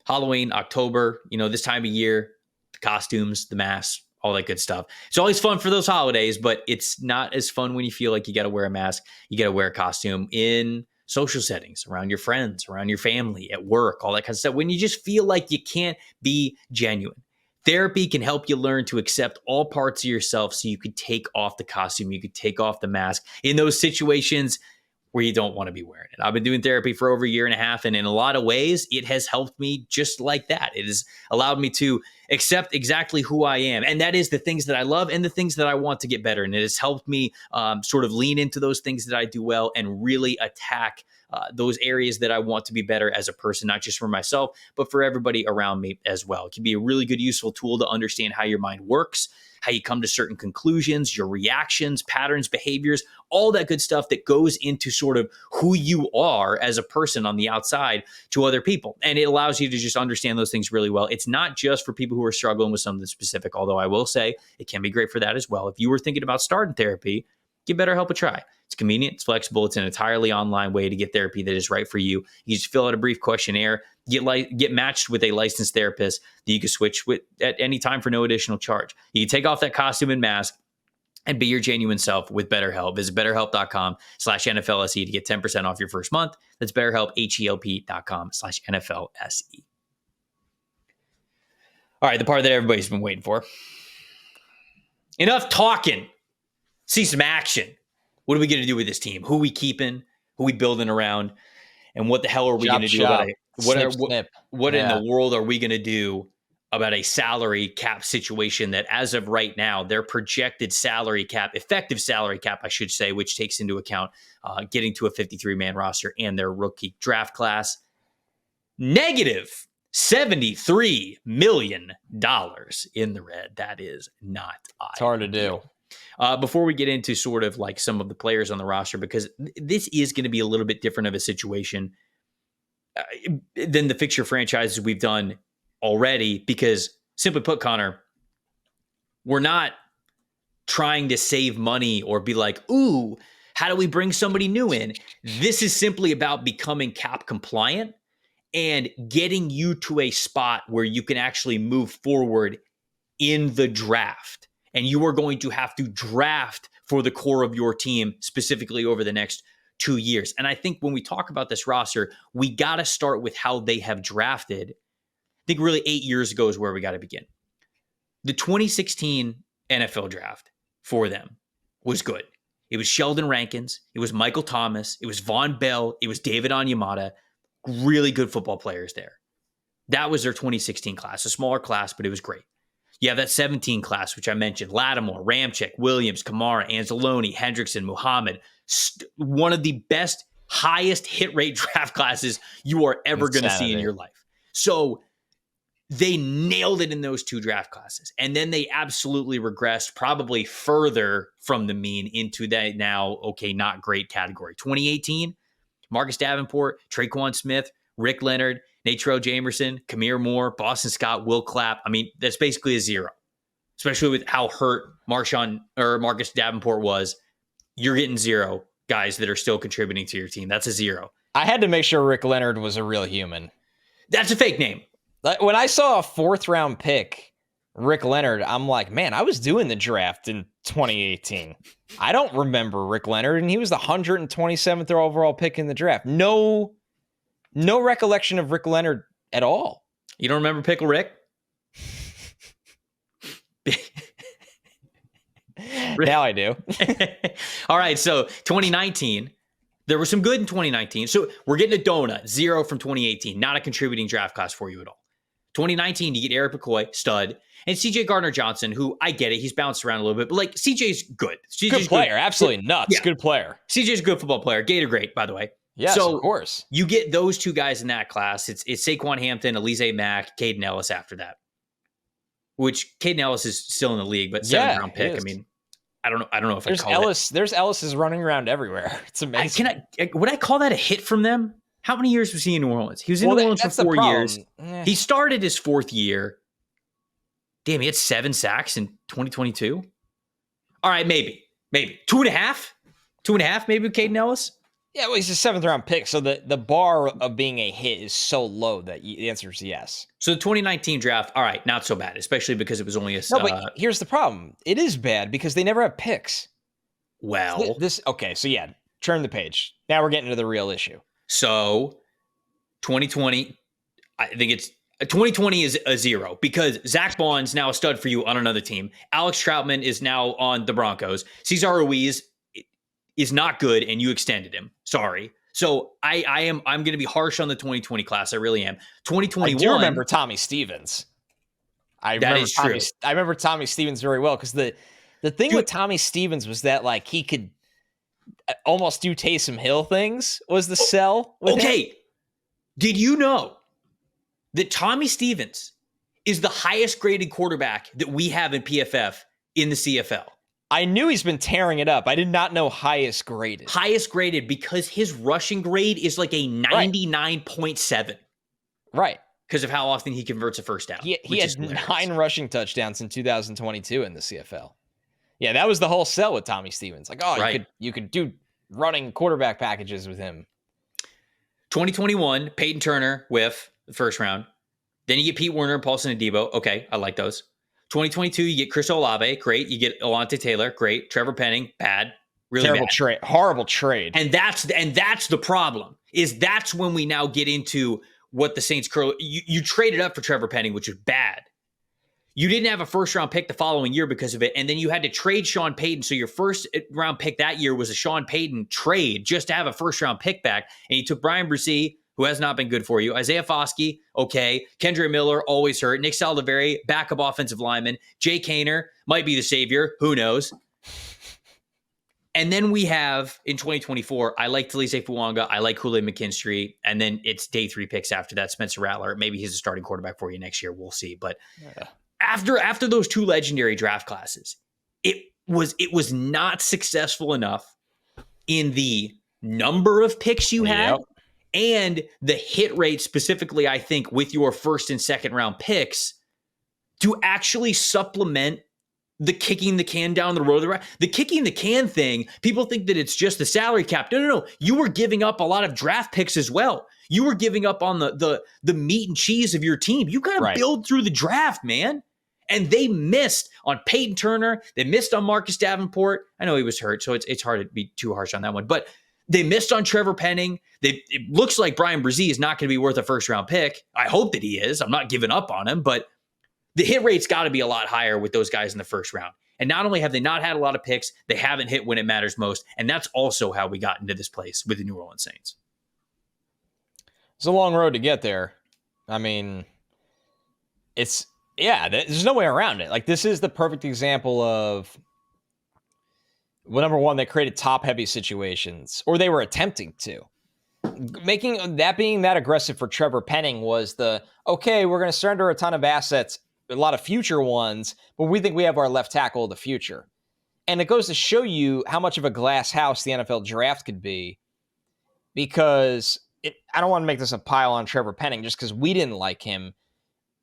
Halloween, October, this time of year, the costumes, the masks, all that good stuff. It's always fun for those holidays, but it's not as fun when you feel like you got to wear a mask, you got to wear a costume in social settings, around your friends, around your family, at work, all that kind of stuff. When you just feel like you can't be genuine. Therapy can help you learn to accept all parts of yourself so you could take off the costume, you could take off the mask in those situations where you don't want to be wearing it. I've been doing therapy for over 1.5 years, and in a lot of ways, it has helped me just like that. It has allowed me to accept exactly who I am. And that is the things that I love and the things that I want to get better. And it has helped me sort of lean into those things that I do well and really attack those areas that I want to be better as a person, not just for myself, but for everybody around me as well. It can be a really good, useful tool to understand how your mind works, how you come to certain conclusions, your reactions, patterns, behaviors, all that good stuff that goes into sort of who you are as a person on the outside to other people. And it allows you to just understand those things really well. It's not just for people who are struggling with something specific, although I will say it can be great for that as well. If you were thinking about starting therapy, give BetterHelp a try. It's convenient, it's flexible, it's an entirely online way to get therapy that is right for you. You just fill out a brief questionnaire, get matched with a licensed therapist that you can switch with at any time for no additional charge. You can take off that costume and mask and be your genuine self with BetterHelp. Visit BetterHelp.com/NFLSE to get 10% off your first month. That's BetterHelp, HELP.com/NFLSE. All right, the part that everybody's been waiting for. Enough talking. See some action. What are we going to do with this team? Who are we keeping? Who are we building around? And what the hell are we going to do about it? What in the world are we going to do about a salary cap situation that as of right now, their projected salary cap, effective salary cap, I should say, which takes into account getting to a 53-man roster and their rookie draft class, negative $73 million in the red. That is not It's hard to do. Before we get into sort of like some of the players on the roster, because this is going to be a little bit different of a situation than the fixture franchises we've done already, because simply put, Connor, we're not trying to save money or be like, ooh, how do we bring somebody new in? This is simply about becoming cap compliant and getting you to a spot where you can actually move forward in the draft. And you are going to have to draft for the core of your team specifically over the next 2 years. And I think when we talk about this roster, we got to start with how they have drafted. I think really 8 years ago is where we got to begin. The 2016 NFL draft for them was good. It was Sheldon Rankins. It was Michael Thomas. It was Von Bell. It was David Onyemata. Really good football players there. That was their 2016 class, a smaller class, but it was great. You have that 17 class, which I mentioned: Lattimore, Ramczyk, Williams, Kamara, Anzalone, Hendrickson, Muhammad. One of the best, highest hit rate draft classes you are ever going to see in your life. So they nailed it in those 2 draft classes. And then they absolutely regressed probably further from the mean into that now, okay, not great category. 2018, Marcus Davenport, Traquan Smith, Rick Leonard, Natrell Jamerson, Kamir Moore, Boston Scott, Will Clapp. I mean, that's basically a 0, especially with how hurt Marcus Davenport was. You're getting 0 guys that are still contributing to your team. That's a 0. I had to make sure Rick Leonard was a real human. That's a fake name. When I saw a 4th round pick, Rick Leonard, I'm like, man, I was doing the draft in 2018. I don't remember Rick Leonard, and he was the 127th overall pick in the draft. No recollection of Rick Leonard at all. You don't remember Pickle Rick? Now I do. All right, so 2019, there was some good in 2019. So we're getting a donut, 0 from 2018. Not a contributing draft class for you at all. 2019, you get Eric McCoy, stud, and CJ Gardner-Johnson, who I get it. He's bounced around a little bit, but like CJ's good. CJ's good player. Good. Absolutely nuts. Yeah. Good player. CJ's a good football player. Gator great, by the way. Yes, so of course. You get those 2 guys in that class. It's Saquon Hampton, Elise Mack, Caden Ellis after that. Which Caden Ellis is still in the league, but 7th round pick. I mean, I don't know if there's I call Ellis. There's Ellis's running around everywhere. It's amazing. Would I call that a hit from them? How many years was he in New Orleans? He was in New Orleans for 4 years. He started his 4th year. Damn, he had 7 sacks in 2022. All right, maybe 2.5, 2.5, maybe with Caden Ellis. Yeah, well, he's a 7th round pick, so the bar of being a hit is so low that the answer is yes. So the 2019 draft, all right, not so bad, especially because it was only a. No, but here's the problem: it is bad because they never have picks. Well, okay, so yeah, turn the page. Now we're getting to the real issue. So 2020, I think it's 2020 is a 0 because Zach Bond's now a stud for you on another team. Alex Troutman is now on the Broncos. Cesar Ruiz is not good, and you extended him. Sorry. So I'm going to be harsh on the 2020 class. I really am. 2021. I do remember Tommy Stevens. I remember Tommy Stevens very well because the thing with Tommy Stevens was that like he could almost do Taysom Hill things was the sell. Okay. Did you know that Tommy Stevens is the highest graded quarterback that we have in PFF in the CFL? I knew he's been tearing it up. I did not know highest graded. Highest graded because his rushing grade is like a 99.7. Right. Because of how often he converts a first down. He had 9 rushing touchdowns in 2022 in the CFL. Yeah, that was the whole sell with Tommy Stevens. Like, you could do running quarterback packages with him. 2021, Peyton Turner with the first round. Then you get Pete Werner, Paulson Adebo. Okay, I like those. 2022, you get Chris Olave. Great. You get Alontae Taylor. Great. Trevor Penning. Bad. Really terrible bad. Trade. Horrible trade. And that's the problem. Is that's when we now get into what the Saints you traded up for Trevor Penning, which is bad. You didn't have a first round pick the following year because of it, and then you had to trade Sean Payton. So your first round pick that year was a Sean Payton trade just to have a first round pick back. And you took Brian Bresee, who has not been good for you. Isaiah Foskey, okay. Kendre Miller, always hurt. Nick Saldiveri, backup offensive lineman. Jay Kaner might be the savior. Who knows? And then we have in 2024, I like Talise Fuanga, I like Kool-Aid McKinstry, and then it's day 3 picks after that. Spencer Rattler, maybe he's a starting quarterback for you next year. We'll see. But after those 2 legendary draft classes, it was not successful enough in the number of picks you had and the hit rate specifically, I think, with your first and second round picks to actually supplement the kicking the can down the road. The kicking the can thing, people think that it's just the salary cap. No. You were giving up a lot of draft picks as well. You were giving up on the meat and cheese of your team. You got to build through the draft, man. And they missed on Peyton Turner. They missed on Marcus Davenport. I know he was hurt, so it's hard to be too harsh on that one. But they missed on Trevor Penning. It looks like Brian Brzee is not going to be worth a first-round pick. I hope that he is. I'm not giving up on him, but the hit rate's got to be a lot higher with those guys in the first round. And not only have they not had a lot of picks, they haven't hit when it matters most. And that's also how we got into this place with the New Orleans Saints. It's a long road to get there. I mean, there's no way around it. Like, this is the perfect example of, well, number one, they created top-heavy situations, or they were attempting to. Being that aggressive for Trevor Penning was okay, we're going to surrender a ton of assets, a lot of future ones, but we think we have our left tackle of the future. And it goes to show you how much of a glass house the NFL draft could be, because I don't want to make this a pile on Trevor Penning just because we didn't like him.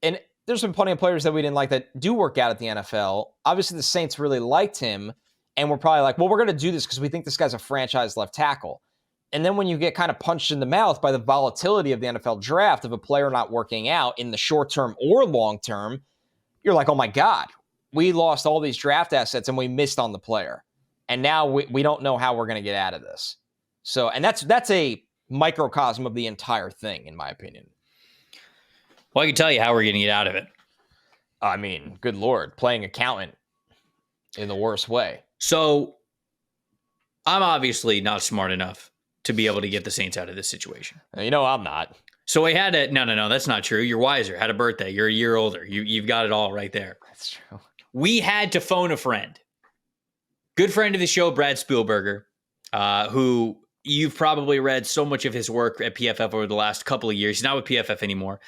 And there's been plenty of players that we didn't like that do work out at the NFL. Obviously, the Saints really liked him, and we're probably like, well, we're going to do this because we think this guy's a franchise left tackle. And then when you get kind of punched in the mouth by the volatility of the NFL draft of a player not working out in the short term or long term, you're like, oh my God, we lost all these draft assets and we missed on the player. And now we don't know how we're going to get out of this. So, and that's a microcosm of the entire thing, in my opinion. Well, I can tell you how we're going to get out of it. I mean, good Lord, playing accountant in the worst way. So I'm obviously not smart enough to be able to get the Saints out of this situation. You know, I'm not. So I had to, no, that's not true. You're wiser, had a birthday. You're a year older. You've got it all right there. That's true. We had to phone a friend. Good friend of the show, Brad Spielberger, who you've probably read so much of his work at PFF over the last couple of years. He's not with PFF anymore.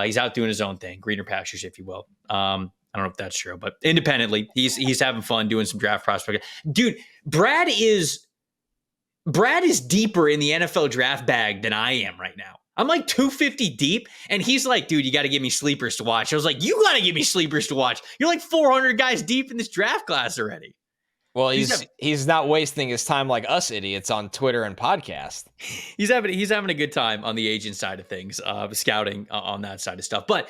He's out doing his own thing, greener pastures, if you will. I don't know if that's true, but independently, he's having fun doing some draft prospecting. Dude, Brad is deeper in the NFL draft bag than I am right now. I'm like 250 deep, and he's like, dude, you got to give me sleepers to watch. I was like, you got to give me sleepers to watch. You're like 400 guys deep in this draft class already. Well, he's not wasting his time like us idiots on Twitter and podcast. He's having a good time on the agent side of things, scouting on that side of stuff. But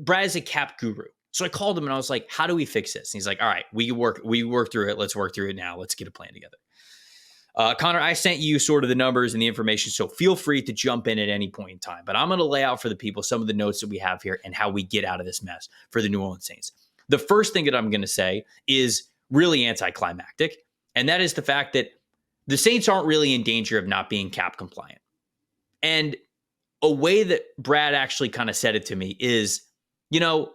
Brad's a cap guru. So I called him and I was like, how do we fix this? And he's like, all right, we work through it. Let's work through it now. Let's get a plan together. Connor, I sent you sort of the numbers and the information, so feel free to jump in at any point in time. But I'm going to lay out for the people some of the notes that we have here and how we get out of this mess for the New Orleans Saints. The first thing that I'm going to say is really anticlimactic, and that is the fact that the Saints aren't really in danger of not being cap compliant. And a way that Brad actually kind of said it to me is, you know,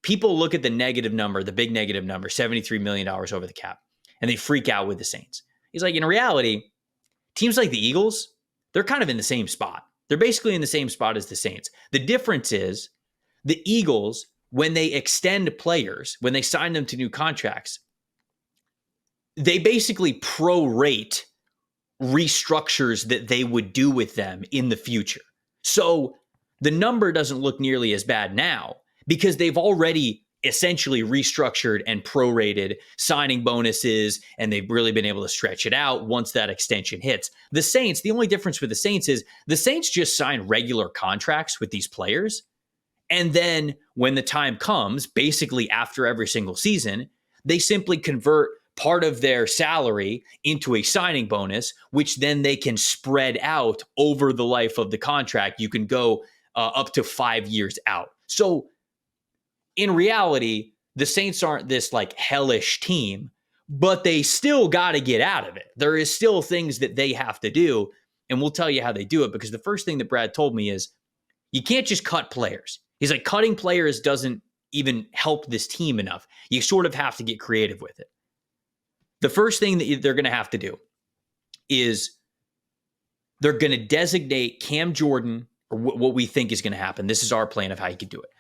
people look at the negative number, the big negative number, $73 million over the cap, and they freak out with the Saints. He's like, in reality, teams like the Eagles, they're kind of in the same spot. They're basically in the same spot as the Saints. The difference is the Eagles, when they extend players, when they sign them to new contracts, they basically prorate restructures that they would do with them in the future. So the number doesn't look nearly as bad now because they've already essentially restructured and prorated signing bonuses, and they've really been able to stretch it out once that extension hits. The Saints, the only difference with the Saints is the Saints just sign regular contracts with these players. And then when the time comes, basically after every single season, they simply convert part of their salary into a signing bonus, which then they can spread out over the life of the contract. You can go up to 5 years out. So in reality, the Saints aren't this like hellish team, but they still got to get out of it. There is still things that they have to do, and we'll tell you how they do it, because the first thing that Brad told me is you can't just cut players. He's like, cutting players doesn't even help this team enough. You sort of have to get creative with it. The first thing that they're going to have to do is they're going to designate Cam Jordan, or what we think is going to happen. This is our plan of how you could do it.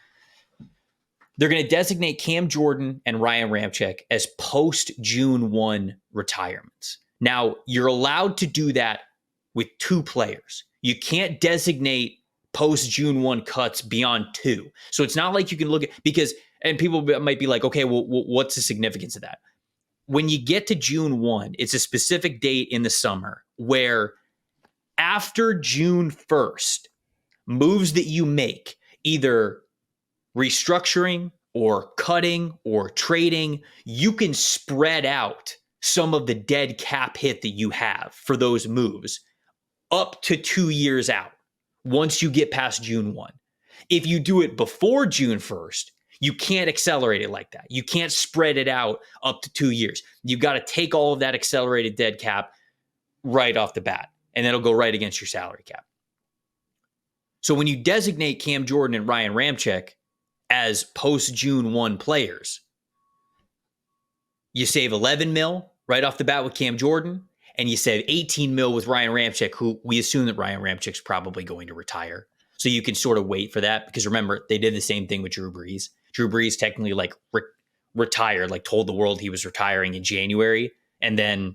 They're going to designate Cam Jordan and Ryan Ramczyk as post-June 1 retirements. Now, you're allowed to do that with 2 players. You can't designate post-June 1 cuts beyond 2. So it's not like you can look at, because, and people might be like, okay, well, what's the significance of that? When you get to June 1, it's a specific date in the summer where after June 1st, moves that you make, either restructuring or cutting or trading, you can spread out some of the dead cap hit that you have for those moves up to 2 years out once you get past June 1. If you do it before June 1st, you can't accelerate it like that. You can't spread it out up to 2 years. You've got to take all of that accelerated dead cap right off the bat, and that'll go right against your salary cap. So when you designate Cam Jordan and Ryan Ramczyk as post-June 1 players, you save 11 mil right off the bat with Cam Jordan, and you save 18 mil with Ryan Ramczyk, who we assume that Ryan Ramczyk's probably going to retire. So you can sort of wait for that, because remember, they did the same thing with Drew Brees. Drew Brees technically retired, told the world he was retiring in January, and then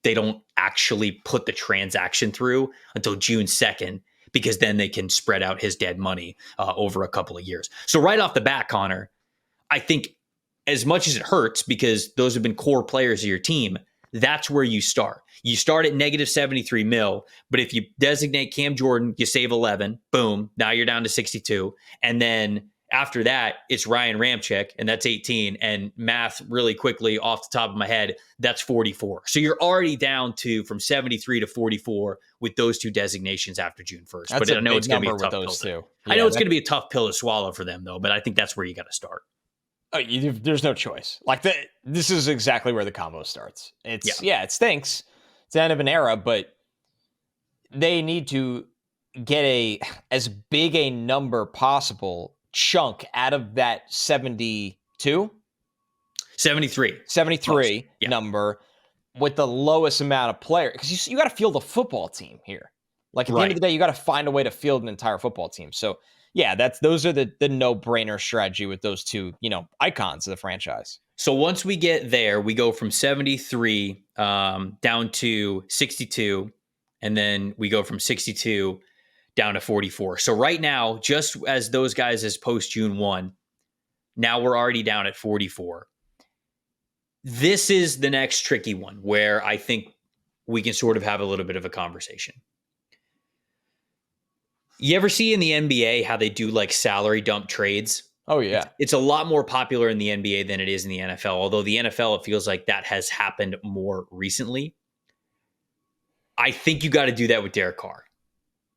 they don't actually put the transaction through until June 2nd, because then they can spread out his dead money over a couple of years. So right off the bat, Connor, I think as much as it hurts, because those have been core players of your team, that's where you start. You start at negative 73 mil, but if you designate Cam Jordan, you save 11, boom, now you're down to 62. And then after that, it's Ryan Ramczyk, and that's 18. And math really quickly off the top of my head, that's 44. So you're already down from 73 to 44 with those 2 designations after June 1st. That's but I know it's going to be a tough pill. Yeah, I know it's going to be a tough pill to swallow for them, though, but I think that's where you got to start. There's no choice. This is exactly where the combo starts. It stinks. It's the end of an era, but they need to get as big a number possible chunk out of that 72? 73 number with the lowest amount of players. Because you got to field a football team here. At the end of the day, you got to find a way to field an entire football team. So yeah, those are the no-brainer strategy with those 2, icons of the franchise. So once we get there, we go from 73 down to 62, and then we go from 62 down to 44. So right now, just as those guys as post-June 1, now we're already down at 44. This is the next tricky one where I think we can sort of have a little bit of a conversation. You ever see in the NBA how they do salary dump trades? Oh, yeah. It's a lot more popular in the NBA than it is in the NFL, although the NFL, it feels like that has happened more recently. I think you got to do that with Derek Carr,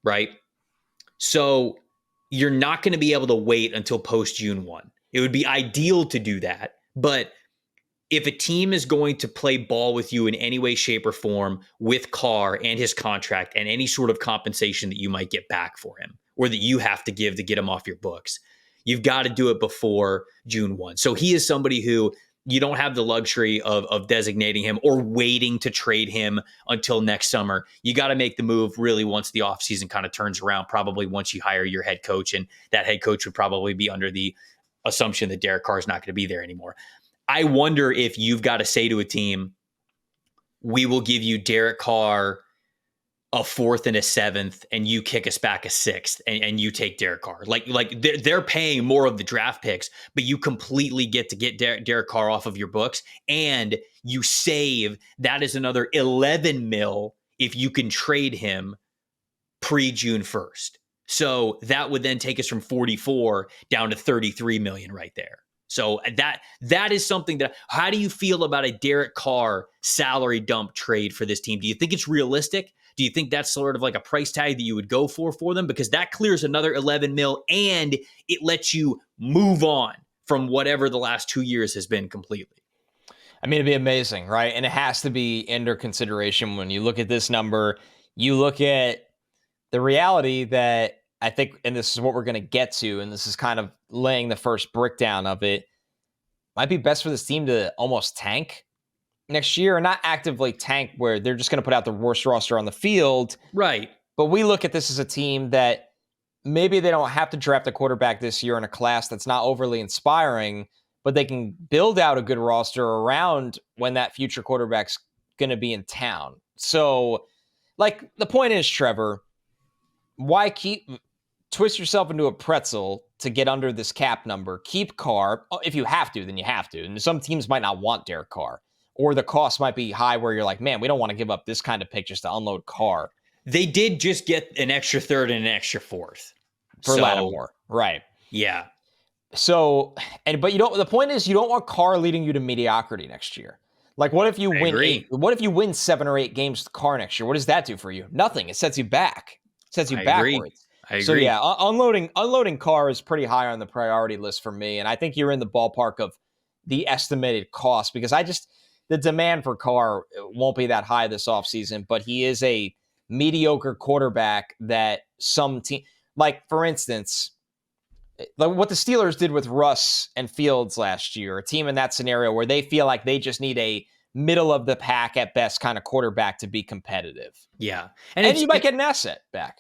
right? So you're not going to be able to wait until post-June 1. It would be ideal to do that, but if a team is going to play ball with you in any way, shape, or form with Carr and his contract and any sort of compensation that you might get back for him or that you have to give to get him off your books, you've got to do it before June 1. So he is somebody who you don't have the luxury of designating him or waiting to trade him until next summer. You got to make the move really once the offseason kind of turns around, probably once you hire your head coach, and that head coach would probably be under the assumption that Derek Carr is not going to be there anymore. I wonder if you've got to say to a team, we will give you Derek Carr a 4th and a 7th, and you kick us back a 6th, and you take Derek Carr. They're paying more of the draft picks, but you completely get to get Derek Carr off of your books, and you save. That is another 11 mil if you can trade him pre-June 1st. So that would then take us from 44 down to 33 million right there. So that is something that, how do you feel about a Derek Carr salary dump trade for this team? Do you think it's realistic? Do you think that's sort of like a price tag that you would go for them? Because that clears another 11 mil and it lets you move on from whatever the last 2 years has been completely. I mean, it'd be amazing, right? And it has to be under consideration when you look at this number. You look at the reality that I think, and this is what we're going to get to, and this is kind of laying the first brick down of it, might be best for this team to almost tank next year and not actively tank where they're just going to put out the worst roster on the field. Right. But we look at this as a team that maybe they don't have to draft a quarterback this year in a class that's not overly inspiring, but they can build out a good roster around when that future quarterback's going to be in town. So, like, the point is, Trevor, why twist yourself into a pretzel to get under this cap number? Keep Carr. If you have to, then you have to. And some teams might not want Derek Carr, or the cost might be high where you're like, man, we don't want to give up this kind of pick just to unload Carr. They did just get an extra third and an extra fourth for Lattimore, right? Yeah. So, but the point is, you don't want Carr leading you to mediocrity next year. Like, what if you win 8? What if you win 7 or 8 games with Carr next year? What does that do for you? Nothing. It sets you back. It sets you backwards. I agree. So yeah, unloading Carr is pretty high on the priority list for me, and I think you're in the ballpark of the estimated cost because the demand for Carr won't be that high this offseason, but he is a mediocre quarterback that some team, like for instance, like what the Steelers did with Russ and Fields last year, a team in that scenario where they feel like they just need a middle of the pack at best kind of quarterback to be competitive. Yeah. And you might get an asset back.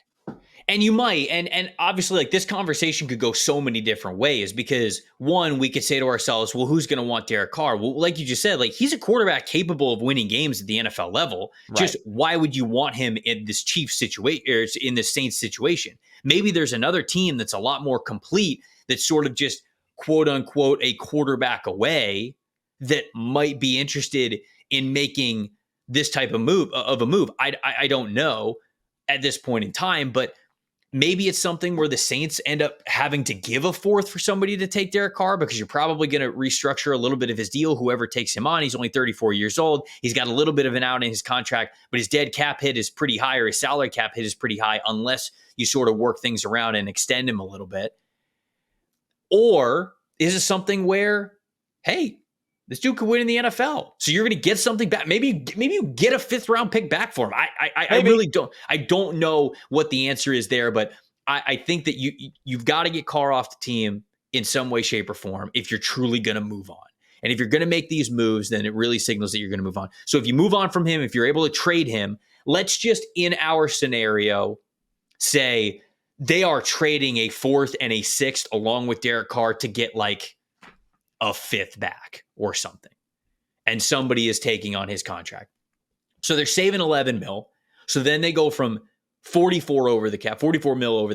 And you might, and obviously, like, this conversation could go so many different ways because, one, we could say to ourselves, well, who's going to want Derek Carr? Well, like you just said, like, he's a quarterback capable of winning games at the NFL level. Right. Just why would you want him in this Chiefs situation, or in this Saints situation? Maybe there's another team that's a lot more complete that's sort of just, quote unquote, a quarterback away that might be interested in making this type of move. I don't know at this point in time, but maybe it's something where the Saints end up having to give a fourth for somebody to take Derek Carr because you're probably going to restructure a little bit of his deal, whoever takes him on. He's only 34 years old. He's got a little bit of an out in his contract, but his dead cap hit is pretty high, or his salary cap hit is pretty high unless you sort of work things around and extend him a little bit. Or is it something where, hey, this dude could win in the NFL, so you're going to get something back. Maybe you get a 5th round pick back for him. I really don't. I don't know what the answer is there, but I think that you've got to get Carr off the team in some way, shape, or form if you're truly going to move on. And if you're going to make these moves, then it really signals that you're going to move on. So if you move on from him, if you're able to trade him, let's just in our scenario say they are trading a 4th and a 6th along with Derek Carr to get like a 5th back or something. And somebody is taking on his contract. So they're saving 11 mil. So then they go from 44 mil over the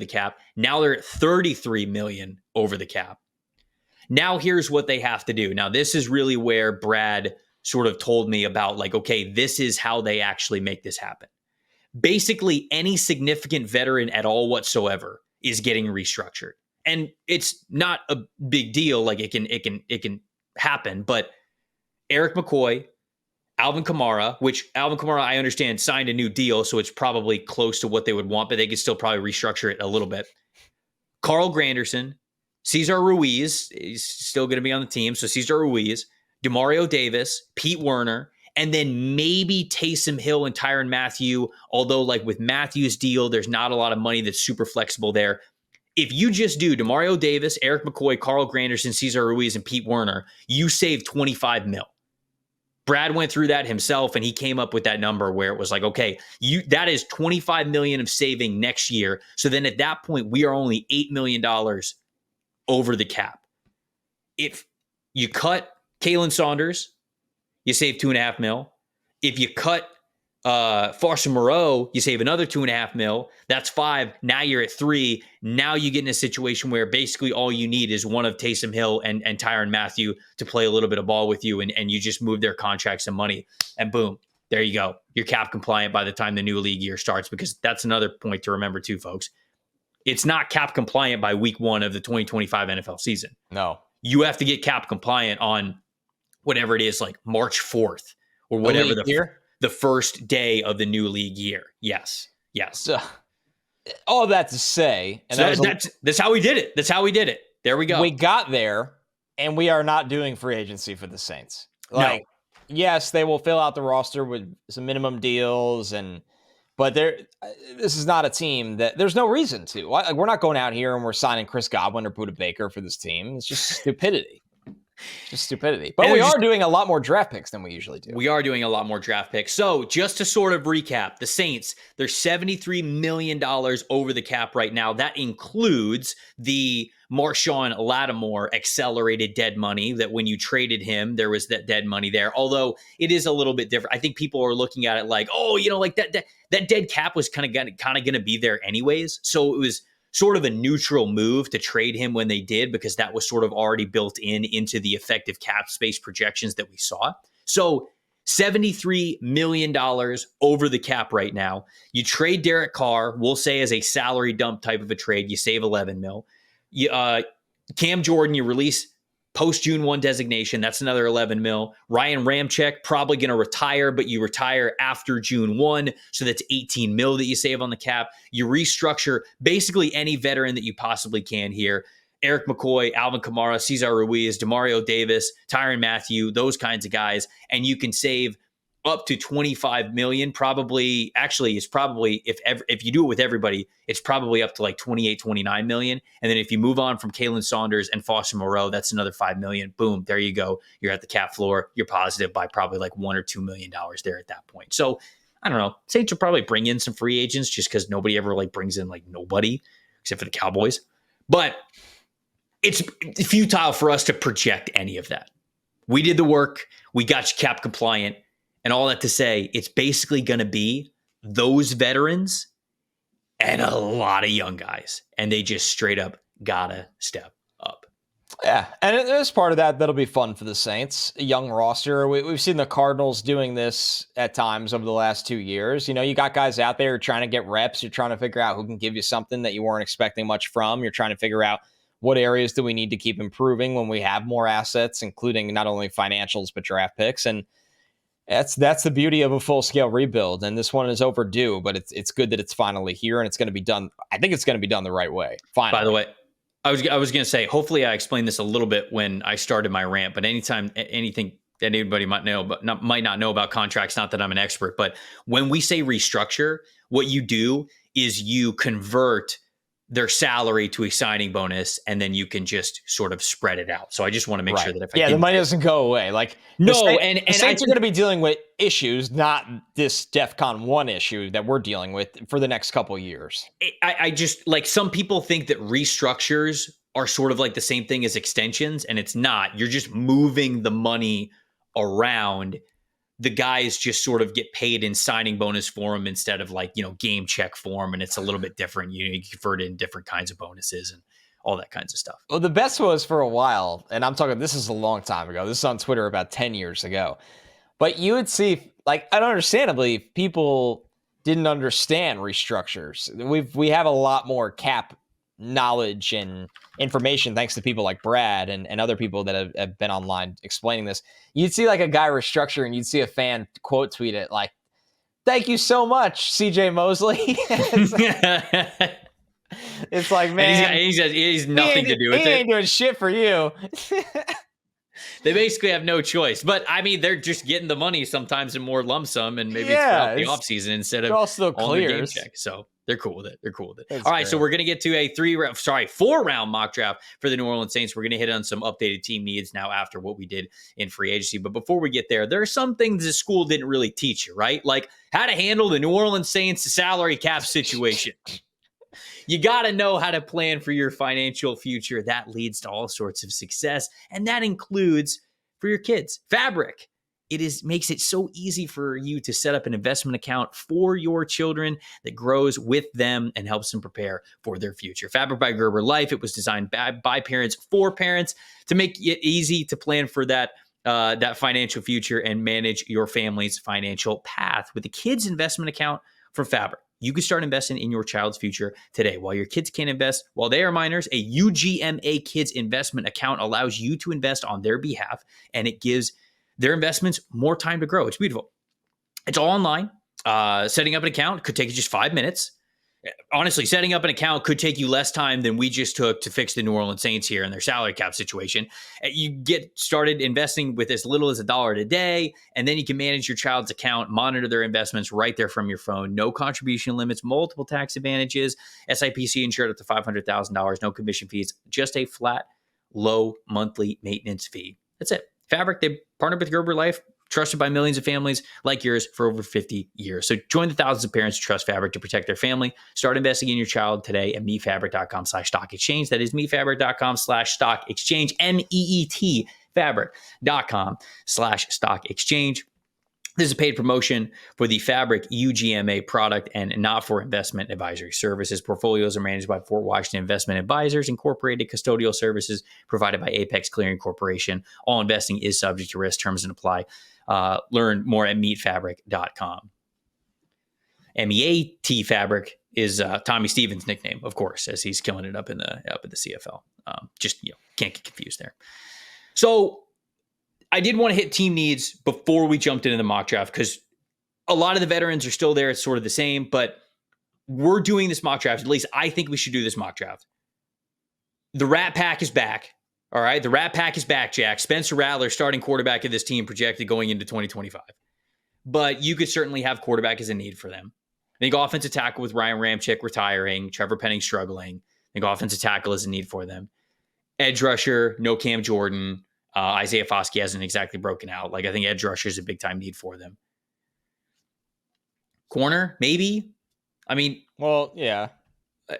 cap. Now they're at 33 million over the cap. Now here's what they have to do. Now this is really where Brad sort of told me about, like, okay, this is how they actually make this happen. Basically, any significant veteran at all whatsoever is getting restructured. And it's not a big deal. Like, it can happen. But Eric McCoy, Alvin Kamara, which Alvin Kamara, I understand, signed a new deal, so it's probably close to what they would want, but they could still probably restructure it a little bit. Carl Granderson, Cesar Ruiz is still going to be on the team, so Cesar Ruiz, Demario Davis, Pete Werner, and then maybe Taysom Hill and Tyrann Mathieu, although, like, with Matthew's deal, there's not a lot of money that's super flexible there. If you just do Demario Davis, Eric McCoy, Carl Granderson, Cesar Ruiz, and Pete Werner, you save 25 mil. Brad went through that himself, and he came up with that number where it was like, okay, that is 25 million of saving next year. So then at that point, we are only $8 million over the cap. If you cut Kalen Saunders, you save 2.5 mil. If you cut Farson Moreau, you save another 2.5 mil. That's 5. Now you're at 3. Now you get in a situation where basically all you need is one of Taysom Hill and Tyrann Mathieu to play a little bit of ball with you, and you just move their contracts and money, and boom, there you go. You're cap compliant by the time the new league year starts, because that's another point to remember too, folks. It's not cap compliant by week 1 of the 2025 NFL season. No. You have to get cap compliant on whatever it is, like March 4th or whatever the first day of the new league year. Yes. So, all that to say, and so that's how we did it. That's how we did it. There we go. We got there, and we are not doing free agency for the Saints. Like, no. Yes, they will fill out the roster with some minimum deals, but this is not a team that there's no reason to. We're not going out here and we're signing Chris Godwin or Budda Baker for this team. It's just stupidity. Just stupidity. But And we they're are just doing a lot more draft picks than we usually do. We are doing a lot more draft picks. So, just to sort of recap, the Saints, they're $73 million over the cap right now. That includes the Marshawn Lattimore accelerated dead money that when you traded him, there was that dead money there. Although it is a little bit different. I think people are looking at it like, oh, like that dead cap was kind of going to be there anyways. So it was sort of a neutral move to trade him when they did, because that was sort of already built into the effective cap space projections that we saw. So $73 million over the cap right now. You trade Derek Carr, we'll say as a salary dump type of a trade, you save 11 mil. Cam Jordan, you release post June 1 designation. That's another 11 mil. Ryan Ramczyk, probably going to retire, but you retire after June 1. So that's 18 mil that you save on the cap. You restructure basically any veteran that you possibly can here. Eric McCoy, Alvin Kamara, Cesar Ruiz, Demario Davis, Tyrann Mathieu, those kinds of guys. And you can save up to 25 million. Probably, actually, it's probably, if you do it with everybody, it's probably up to like 28, 29 million. And then if you move on from Kalen Saunders and Foster Moreau, that's another 5 million. Boom, there you go. You're at the cap floor. You're positive by probably like $1 or $2 million there at that point. So I don't know. Saints will probably bring in some free agents just because nobody ever like brings in like nobody except for the Cowboys. But it's futile for us to project any of that. We did the work. We got you cap compliant. And all that to say, it's basically going to be those veterans and a lot of young guys. And they just straight up gotta step up. Yeah, and there's part of that'll be fun for the Saints. A young roster. We've seen the Cardinals doing this at times over the last 2 years. You got guys out there trying to get reps. You're trying to figure out who can give you something that you weren't expecting much from. You're trying to figure out what areas do we need to keep improving when we have more assets, including not only financials, but draft picks. And that's the beauty of a full-scale rebuild. And this one is overdue, but it's good that it's finally here and it's going to be done. I think it's going to be done the right way. Finally. By the way, I was going to say, hopefully I explained this a little bit when I started my rant, but anytime anything that anybody might know, but might not know about contracts, not that I'm an expert, but when we say restructure, what you do is you convert their salary to a signing bonus, and then you can just sort of spread it out. So I just want to make sure that if the money doesn't go away. Like no, the Saints are going to be dealing with issues, not this DEFCON 1 issue that we're dealing with for the next couple of years. I just like some people think that restructures are sort of like the same thing as extensions, and it's not. You're just moving the money around. The guys just sort of get paid in signing bonus form instead of like, game check form. And it's a little bit different. You convert it in different kinds of bonuses and all that kinds of stuff. Well, the best was for a while, and I'm talking, this is a long time ago. This is on Twitter about 10 years ago. But you would see, like, understandably, people didn't understand restructures. We have a lot more cap knowledge and information thanks to people like Brad and other people that have been online explaining this. You'd see like a guy restructure and you'd see a fan quote tweet it like, "Thank you so much, CJ Mosley." It's like, man, he's nothing to do with it. He ain't doing shit for you. They basically have no choice. But I mean, they're just getting the money sometimes in more lump sum, and maybe it's throughout the offseason instead of all the game check. So they're cool with it. That's all right, great. So we're going to get to a 4-round mock draft for the New Orleans Saints. We're going to hit on some updated team needs now after what we did in free agency. But before we get there are some things the school didn't really teach you, right? Like how to handle the New Orleans Saints salary cap situation. You got to know how to plan for your financial future. That leads to all sorts of success, and that includes for your kids. Fabric. Makes it so easy for you to set up an investment account for your children that grows with them and helps them prepare for their future. Fabric by Gerber Life. It was designed by parents for parents to make it easy to plan for that financial future and manage your family's financial path. With the kids investment account from Fabric, you can start investing in your child's future today. While your kids can't invest while they are minors, a UGMA Kids investment account allows you to invest on their behalf, and it gives their investments more time to grow. It's beautiful. It's all online. Setting up an account could take you just 5 minutes. Honestly, setting up an account could take you less time than we just took to fix the New Orleans Saints here and their salary cap situation. You get started investing with as little as $1 a day, and then you can manage your child's account, monitor their investments right there from your phone. No contribution limits, multiple tax advantages, SIPC insured up to $500,000, no commission fees, just a flat, low monthly maintenance fee. That's it. Fabric, they partnered with Gerber Life, trusted by millions of families like yours for over 50 years. So join the thousands of parents who trust Fabric to protect their family. Start investing in your child today at meetfabric.com/stock exchange. That is meetfabric.com/stock exchange, MEET fabric.com/stock exchange. This is a paid promotion for the Fabric UGMA product and not for investment advisory services. Portfolios are managed by Fort Washington Investment Advisors, Incorporated. Custodial services provided by Apex Clearing Corporation. All investing is subject to risk. Terms and apply. Learn more at meetfabric.com. MEAT Fabric is Tommy Stevens' nickname, of course, as he's killing it up in the CFL. Can't get confused there. So I did want to hit team needs before we jumped into the mock draft because a lot of the veterans are still there. It's sort of the same, but we're doing this mock draft. At least I think we should do this mock draft. The Rat Pack is back. All right. The Rat Pack is back, Jack. Spencer Rattler, starting quarterback of this team, projected going into 2025. But you could certainly have quarterback as a need for them. I think offensive tackle with Ryan Ramczyk retiring, Trevor Penning struggling. I think offensive tackle is a need for them. Edge rusher, no Cam Jordan. Isaiah Foskey hasn't exactly broken out. Like, I think edge rusher is a big time need for them. Corner, maybe. I mean, well, yeah.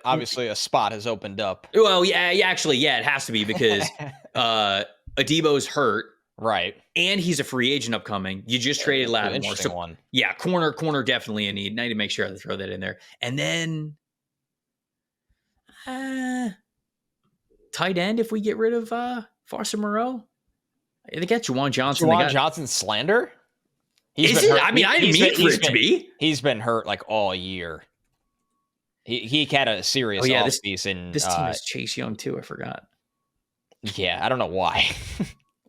Obviously, a spot has opened up. Well, yeah, actually, it has to be because Adebo's hurt, right? And he's a free agent upcoming. You just traded Lattimore, so one. Yeah, corner definitely a need. I need to make sure I throw that in there, and then tight end if we get rid of Foster Moreau. They got Juwan Johnson. Juwan Johnson slander? Is it? I mean, I didn't mean for it to be. He's been hurt like all year. He had a serious offseason. This team is Chase Young too. I forgot. Yeah, I don't know why.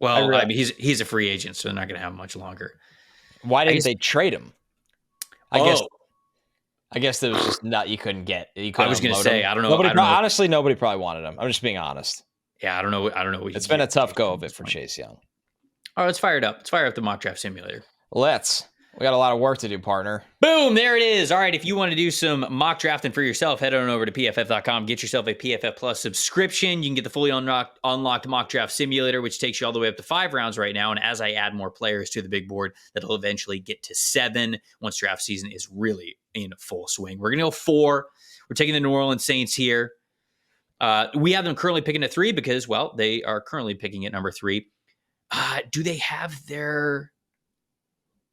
Well, I mean, he's a free agent, so they're not going to have him much longer. Why didn't they trade him? I guess there was just you couldn't get. I was going to say, I don't know. Honestly, nobody probably wanted him. I'm just being honest. Yeah, I don't know. It's been a tough go of it for Chase Young. All right, let's fire it up. Let's fire up the mock draft simulator. We got a lot of work to do, partner. Boom, there it is. All right, if you want to do some mock drafting for yourself, head on over to pff.com. Get yourself a PFF Plus subscription. You can get the fully unlocked mock draft simulator, which takes you all the way up to 5 rounds right now. And as I add more players to the big board, that'll eventually get to 7 once draft season is really in full swing. We're going to go 4. We're taking the New Orleans Saints here. We have them currently picking at 3 because, well, they are currently picking at number 3. Do they have their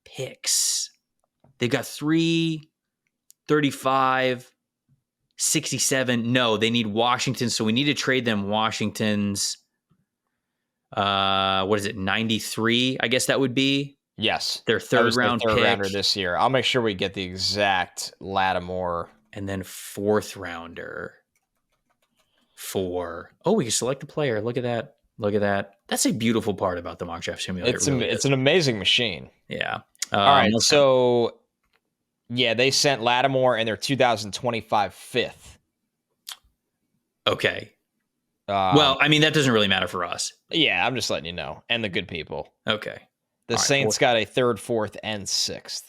picks? They've got 3, 35, 67. No, they need Washington, so we need to trade them Washington's, 93, I guess that would be? Yes. Their third rounder this year. I'll make sure we get the exact Lattimore. And then 4th rounder for... Oh, we can select the player. Look at that. That's a beautiful part about the mock draft simulator. It's an amazing machine. Yeah. All right, so... Yeah, they sent Lattimore in their 2025 5th. Okay. Well, I mean, that doesn't really matter for us. Yeah, I'm just letting you know. And the good people. Okay. The Saints got a 3rd, 4th, and 6th.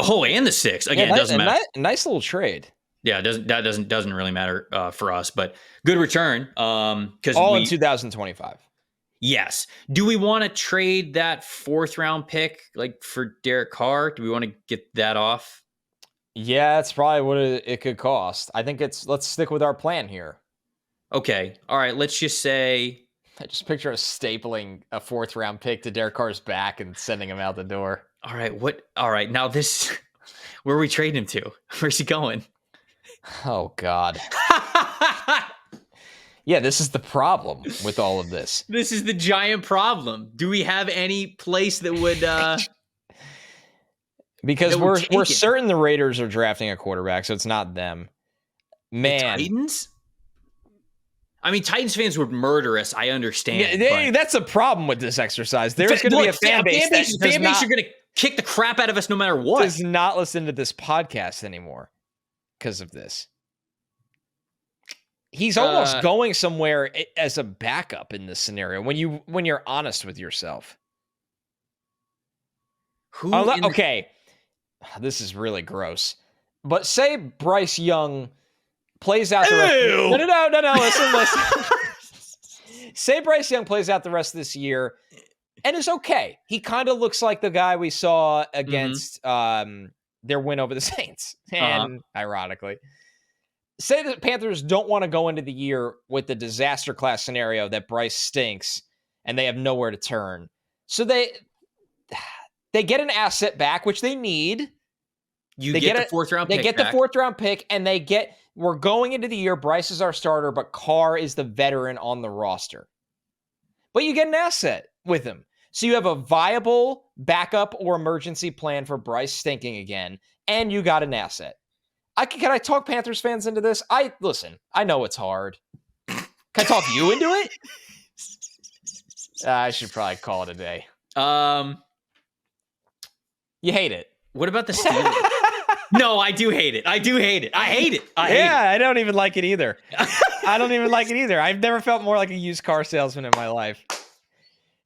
Oh, and the 6th. Again, it doesn't matter. Nice little trade. Yeah, that doesn't really matter for us, but good return. Because in 2025. Yes. Do we want to trade that 4th round pick for Derek Carr? Do we want to get that off? Yeah, that's probably what it could cost. I think let's stick with our plan here. Okay. All right. Let's just say. I just picture us stapling a 4th round pick to Derek Carr's back and sending him out the door. All right. All right. Now where are we trading him to? Where's he going? Oh, God. Yeah, this is the problem with all of this. This is the giant problem. Do we have any place that would... because we're certain the Raiders are drafting a quarterback, so it's not them. Man. The Titans? I mean, Titans fans would murder us, I understand. Yeah, that's a problem with this exercise. There's going to be a fan base are going to kick the crap out of us no matter what. Does not listen to this podcast anymore because of this. He's almost going somewhere as a backup in this scenario when you're honest with yourself. Okay, this is really gross. But say Bryce Young plays out the rest. No. Listen. Say Bryce Young plays out the rest of this year and is okay. He kind of looks like the guy we saw against their win over the Saints. And ironically, say the Panthers don't want to go into the year with the disaster class scenario that Bryce stinks and they have nowhere to turn. So they get an asset back, which they need. They get the fourth round pick. They get the fourth round pick, and we're going into the year. Bryce is our starter, but Carr is the veteran on the roster. But you get an asset with him. So you have a viable backup or emergency plan for Bryce stinking again, and you got an asset. Can I talk Panthers fans into this? Listen, I know it's hard. Can I talk you into it? I should probably call it a day. You hate it. What about the Steelers? No, I do hate it. I hate it. I don't even like it either. I've never felt more like a used car salesman in my life.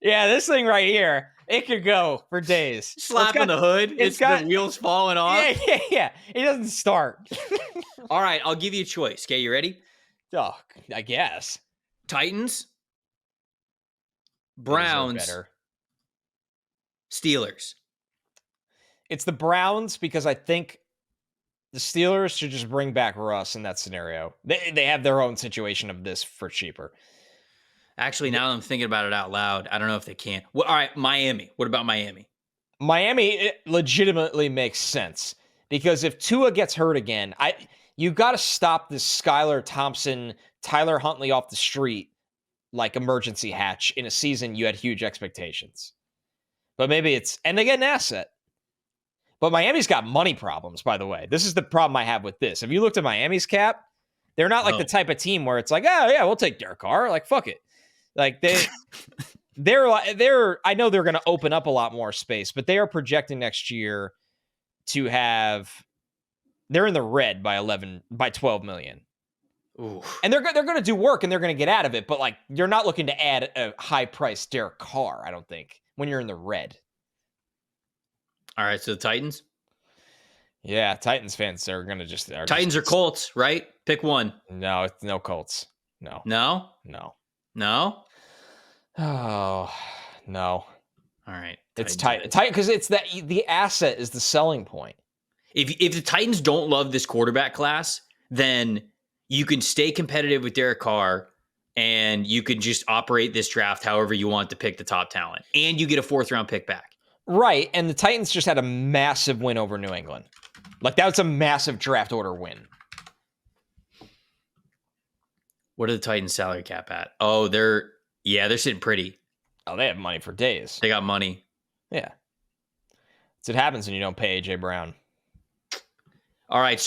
Yeah, this thing right here, it could go for days. Slapping the hood. It's got the wheels falling off. Yeah. It doesn't start. All right, I'll give you a choice. Okay, you ready? Oh, I guess. Titans, Browns, Steelers. It's the Browns because I think the Steelers should just bring back Russ in that scenario. They have their own situation of this for cheaper. Actually, now that I'm thinking about it out loud, I don't know if they can. Well, all right, Miami. What about Miami? Miami, it legitimately makes sense because if Tua gets hurt again, you got to stop this Skylar Thompson, Tyler Huntley off the street like emergency hatch in a season you had huge expectations. But maybe and they get an asset. But Miami's got money problems, by the way. This is the problem I have with this. Have you looked at Miami's cap? They're not like the type of team where it's like, oh yeah, we'll take Derek Carr. Like, fuck it. Like they're I know they're going to open up a lot more space, but they are projecting next year to they're in the red by 12 million. Ooh. And they're going to do work and they're going to get out of it. But like, you're not looking to add a high price Derek Carr, I don't think, when you're in the red. All right, so the Titans? Yeah, Titans fans are going to just... Titans or Colts, right? Pick one. No, no Colts. No. No? No. No? Oh, no. All right. It's Titan because it's the asset is the selling point. If the Titans don't love this quarterback class, then you can stay competitive with Derek Carr and you can just operate this draft however you want to pick the top talent. And you get a fourth round pick back. Right, and the Titans just had a massive win over New England. Like, that was a massive draft order win. What are the Titans' salary cap at? Oh, they're sitting pretty. Oh, they have money for days. They got money. Yeah. That's what happens when you don't pay A.J. Brown. All right,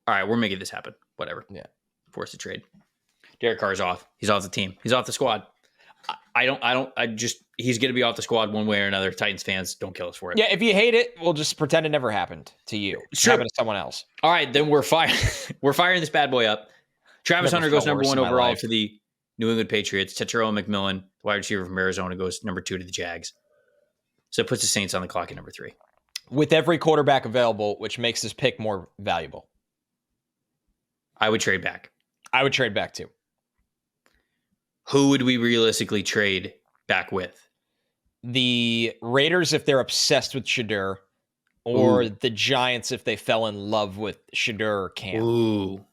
we're making this happen. Whatever. Yeah. Force a trade. Derek Carr's off. He's off the team. He's off the squad. He's going to be off the squad one way or another. Titans fans, don't kill us for it. Yeah, if you hate it, we'll just pretend it never happened to you. Sure. Happened to someone else. All right, then we're firing this bad boy up. Travis Hunter goes number 1 overall to the New England Patriots. Tetairoa McMillan, wide receiver from Arizona, goes number 2 to the Jags. So it puts the Saints on the clock at number 3. With every quarterback available, which makes this pick more valuable. I would trade back. I would trade back too. Who would we realistically trade back with? The Raiders if they're obsessed with Shedeur, or the Giants if they fell in love with Shedeur or Cam. Ooh.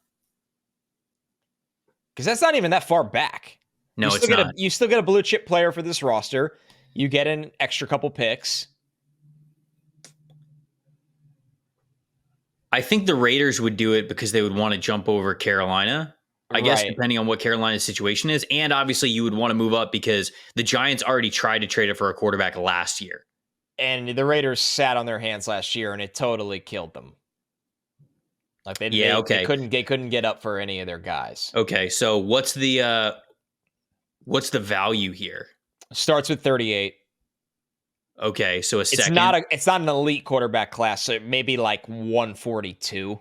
Because that's not even that far back. No, it's not. You still get a blue chip player for this roster. You get an extra couple picks. I think the Raiders would do it because they would want to jump over Carolina. I guess depending on what Carolina's situation is. And obviously you would want to move up because the Giants already tried to trade it for a quarterback last year. And the Raiders sat on their hands last year and it totally killed them. Like they couldn't get up for any of their guys. Okay, so what's the value here? Starts with 38. Okay, so it's not an elite quarterback class, so it may be like 142.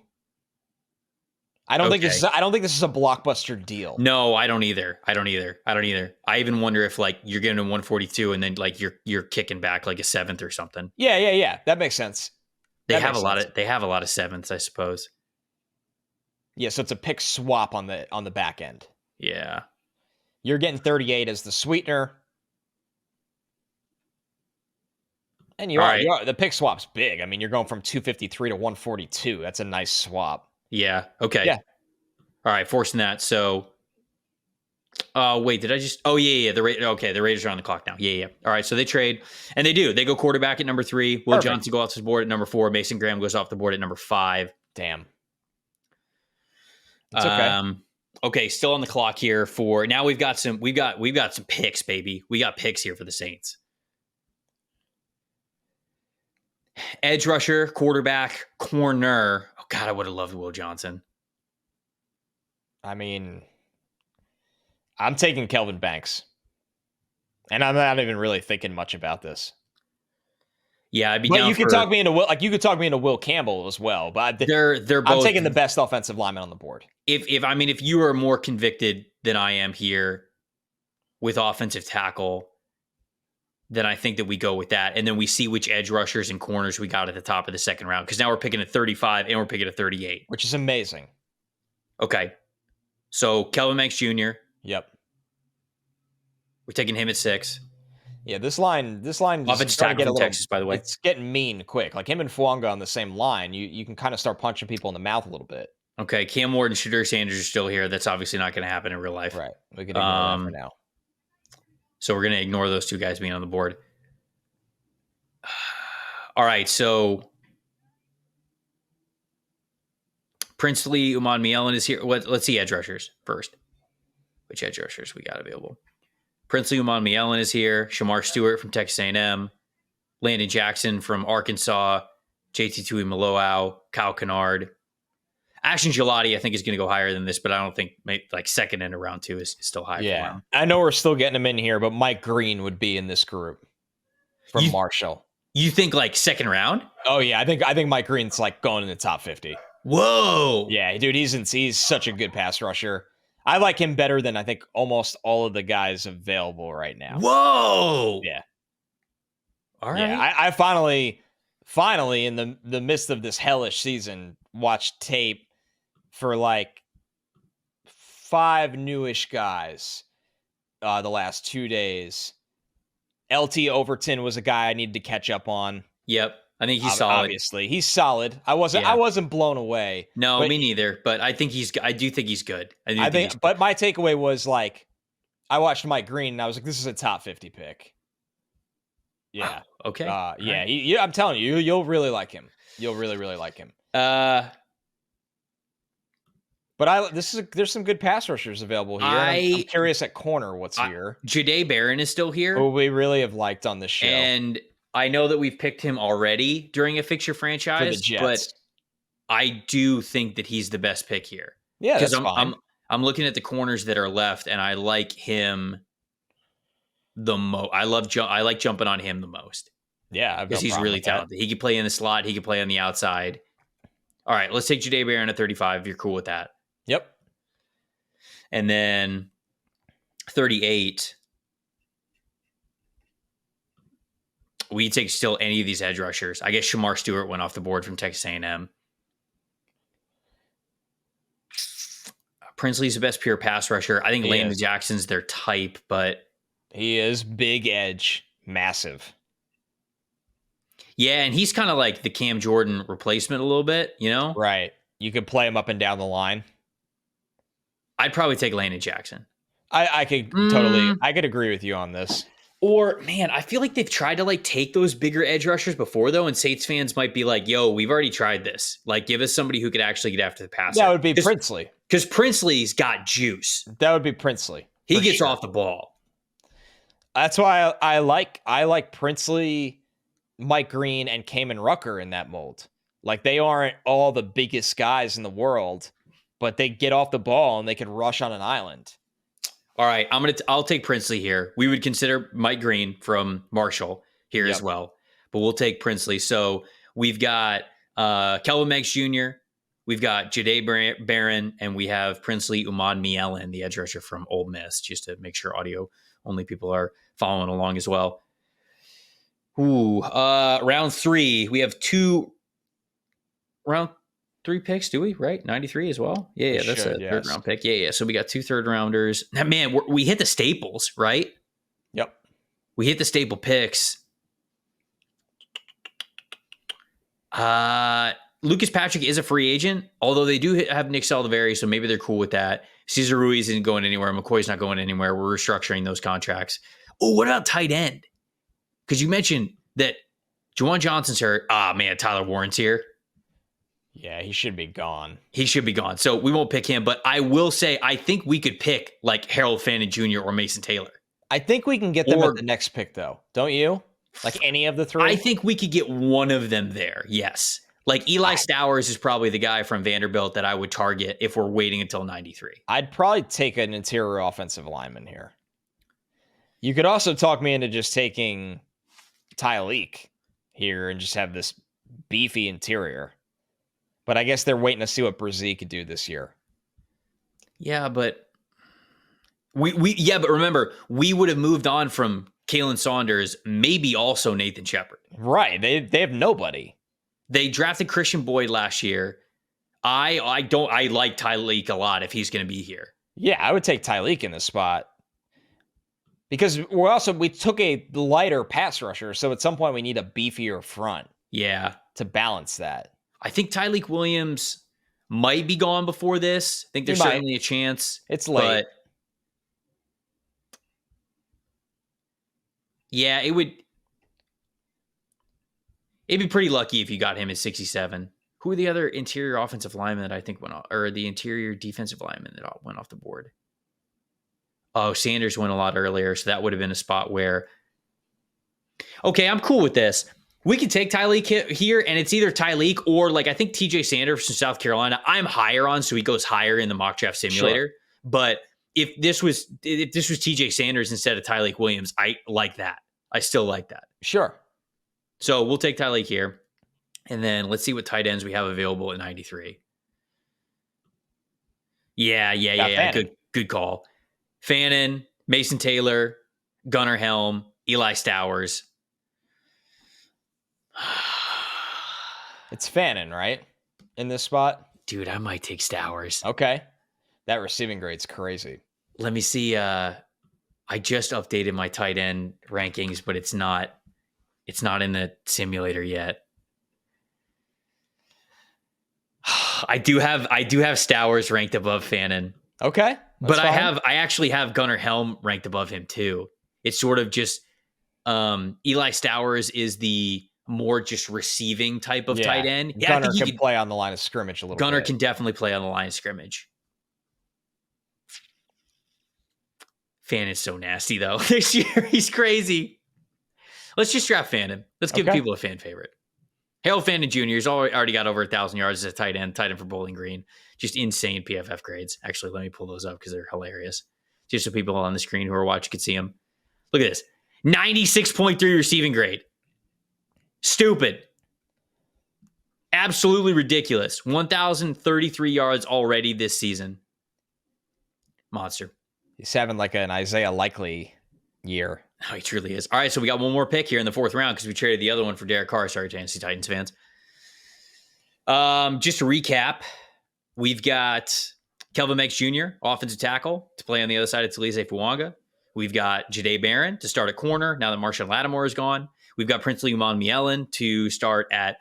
I don't think this is a blockbuster deal. No, I don't either. I even wonder if like you're getting a 142 and then like you're kicking back like a 7th or something. Yeah. That makes sense. They have a lot of 7ths, I suppose. Yeah, so it's a pick swap on the back end. Yeah. You're getting 38 as the sweetener. And All right. the pick swap's big. I mean, you're going from 253 to 142. That's a nice swap. Yeah. Okay. Yeah. All right. Forcing that. So, wait, did I just? Oh, yeah. The Raiders are on the clock now. Yeah. All right. So they trade, and they do. They go quarterback at number 3. Will Perfect. Johnson go off the board at number 4. Mason Graham goes off the board at number 5. Damn. It's okay. Okay. Still on the clock here for now. We've got some picks, baby. We got picks here for the Saints. Edge rusher, quarterback, corner. Oh God, I would have loved Will Johnson. I mean, I'm taking Kelvin Banks. And I'm not even really thinking much about this. Yeah, I'd be but down. You could talk me into Will Campbell as well. But they're both. I'm taking the best offensive lineman on the board. If you are more convicted than I am here with offensive tackle, then I think that we go with that, and then we see which edge rushers and corners we got at the top of the second round. Because now we're picking at 35 and we're picking at 38, which is amazing. Okay, so Kelvin Banks Jr. Yep, we're taking him at 6. Yeah, this line is offensive tackle from Texas, by the way. It's getting mean quick. Like him and Fuanga on the same line, you can kind of start punching people in the mouth a little bit. Okay, Cam Ward and Shadur Sanders are still here. That's obviously not going to happen in real life. Right, we can ignore that for now. So we're going to ignore those 2 guys being on the board. All right, so Princely Uman is here. Let's see edge rushers first. Which edge rushers we got available? Princely Uman is here. Shamar Stewart from Texas A&M. Landon Jackson from Arkansas. JT Tuimoloau. Kyle Kennard. Ashton Gelati, I think, is going to go higher than this, but I don't think second in a round 2 is still high. Yeah, I know we're still getting him in here, but Mike Green would be in this group from Marshall. You think second round? Oh yeah, I think Mike Green's going in the top 50. Whoa. Yeah, dude, he's such a good pass rusher. I like him better than I think almost all of the guys available right now. Whoa. Yeah. All right. Yeah, I finally in the midst of this hellish season watched tape for 5 newish guys the last 2 days. LT Overton was a guy I needed to catch up on. Yep. I think he's solid. Obviously, he's solid. I wasn't blown away. No, me neither. But I do think he's good. But my takeaway was I watched Mike Green and I was like, this is a top 50 pick. Yeah. Okay. Yeah. I'm telling you, you'll really like him. You'll really, really like him. But there's some good pass rushers available here. I'm curious at corner what's here. Jahdae Barron is still here. Who we really have liked on this show. And I know that we've picked him already during a fixture franchise, for the Jets. But I do think that he's the best pick here. Yeah, that's fine. I'm looking at the corners that are left, and I like him the most. I like jumping on him the most. Yeah, because he's really talented. He can play in the slot. He can play on the outside. All right, let's take Jahdae Barron at 35. If you're cool with that. Yep. And then 38. We take still any of these edge rushers. I guess Shamar Stewart went off the board from Texas A&M. Princely's the best pure pass rusher. I think Landon Jackson's their type, but he is big edge, massive. Yeah, and he's kind of like the Cam Jordan replacement a little bit, Right. You could play him up and down the line. I'd probably take Landon Jackson. I could totally. I could agree with you on this. Or, man, I feel like they've tried to take those bigger edge rushers before, though, and Saints fans might be like, yo, we've already tried this. Give us somebody who could actually get after the passer. That would be Princely. Because Princely's got juice. That would be Princely. He gets off the ball. That's why I like Princely, Mike Green, and Kamen Rucker in that mold. They aren't all the biggest guys in the world, but they get off the ball and they can rush on an island. All right, I'll take Princely here. We would consider Mike Green from Marshall here as well, but we'll take Princely. So we've got Kelvin Banks Jr., we've got Jahdae Barron, and we have Princely Uman, the edge rusher from Ole Miss, just to make sure audio only people are following along as well. Round 3, we have 2 round. 3 picks, do we? Right? 93 as well? Yeah, We yeah, that's a should, third yes. round pick. Yeah, yeah. So we got 2 third rounders. Now, man, we hit the staples, right? Yep. We hit the staple picks. Lucas Patrick is a free agent, although they do have Nick Saldiveri, so maybe they're cool with that. Cesar Ruiz isn't going anywhere. McCoy's not going anywhere. We're restructuring those contracts. Oh, what about tight end? Because you mentioned that Juwan Johnson's hurt. Ah, man, Tyler Warren's here. Yeah, he should be gone. He should be gone. So we won't pick him, but I will say I think we could pick like Harold Fannin Jr. or Mason Taylor. I think we can get them at the next pick, though. Don't you? Like any of the three? I think we could get one of them there, yes. Like Eli Stowers is probably the guy from Vanderbilt that I would target if we're waiting until 93. I'd probably take an interior offensive lineman here. You could also talk me into just taking Tyleek here and just have this beefy interior. But I guess they're waiting to see what Brzee could do this year. Yeah, but but remember, we would have moved on from Kalen Saunders, maybe also Nathan Shepard. Right. They have nobody. They drafted Christian Boyd last year. I like Tyleek a lot if he's going to be here. Yeah, I would take Tyleek in this spot. Because we took a lighter pass rusher, so at some point we need a beefier front. Yeah. To balance that. I think Tyleek Williams might be gone before this. I think there's certainly a chance. It's late. But yeah, it'd be pretty lucky if you got him at 67. Who are the other interior offensive linemen that I think went off, or the interior defensive linemen that went off the board? Oh, Sanders went a lot earlier, so that would have been a spot where, okay, I'm cool with this. We can take Tyleek here, and it's either Tyleek or, like, I think TJ Sanders from South Carolina, I'm higher on, so he goes higher in the mock draft simulator. Sure. But if this was TJ Sanders instead of Tyleek Williams, I like that. I still like that. Sure. So we'll take Tyleek here. And then let's see what tight ends we have available at 93. Yeah. Good call. Fannin, Mason Taylor, Gunnar Helm, Eli Stowers. It's Fannin, right? In this spot? Dude, I might take Stowers. Okay. That receiving grade's crazy. Let me see. I just updated my tight end rankings, but it's not in the simulator yet. I do have Stowers ranked above Fannin. Okay. But fine. I actually have Gunnar Helm ranked above him too. It's sort of just Eli Stowers is the more just receiving type of tight end. Yeah, Gunnar can play on the line of scrimmage a little bit. Gunnar can definitely play on the line of scrimmage. Fannin is so nasty though. This year he's crazy. Let's just draft Fannin. Let's give people a fan favorite. Harold Fannin Jr. has already got over 1,000 yards as a tight end for Bowling Green. Just insane PFF grades. Actually, let me pull those up because they're hilarious. Just so people on the screen who are watching can see them. Look at this. 96.3 receiving grade. Stupid. Absolutely ridiculous. 1,033 yards already this season. Monster. He's having like an Isaiah Likely year. Oh, he truly is. All right, so we got one more pick here in the 4th round because we traded the other one for Derek Carr. Sorry, Tennessee Titans fans. Just to recap, we've got Kelvin Meggs Jr., offensive tackle, to play on the other side of Talise Fuanga. We've got Jahdae Barron to start at corner now that Marshawn Lattimore is gone. We've got Princely Uman-Mielen to start at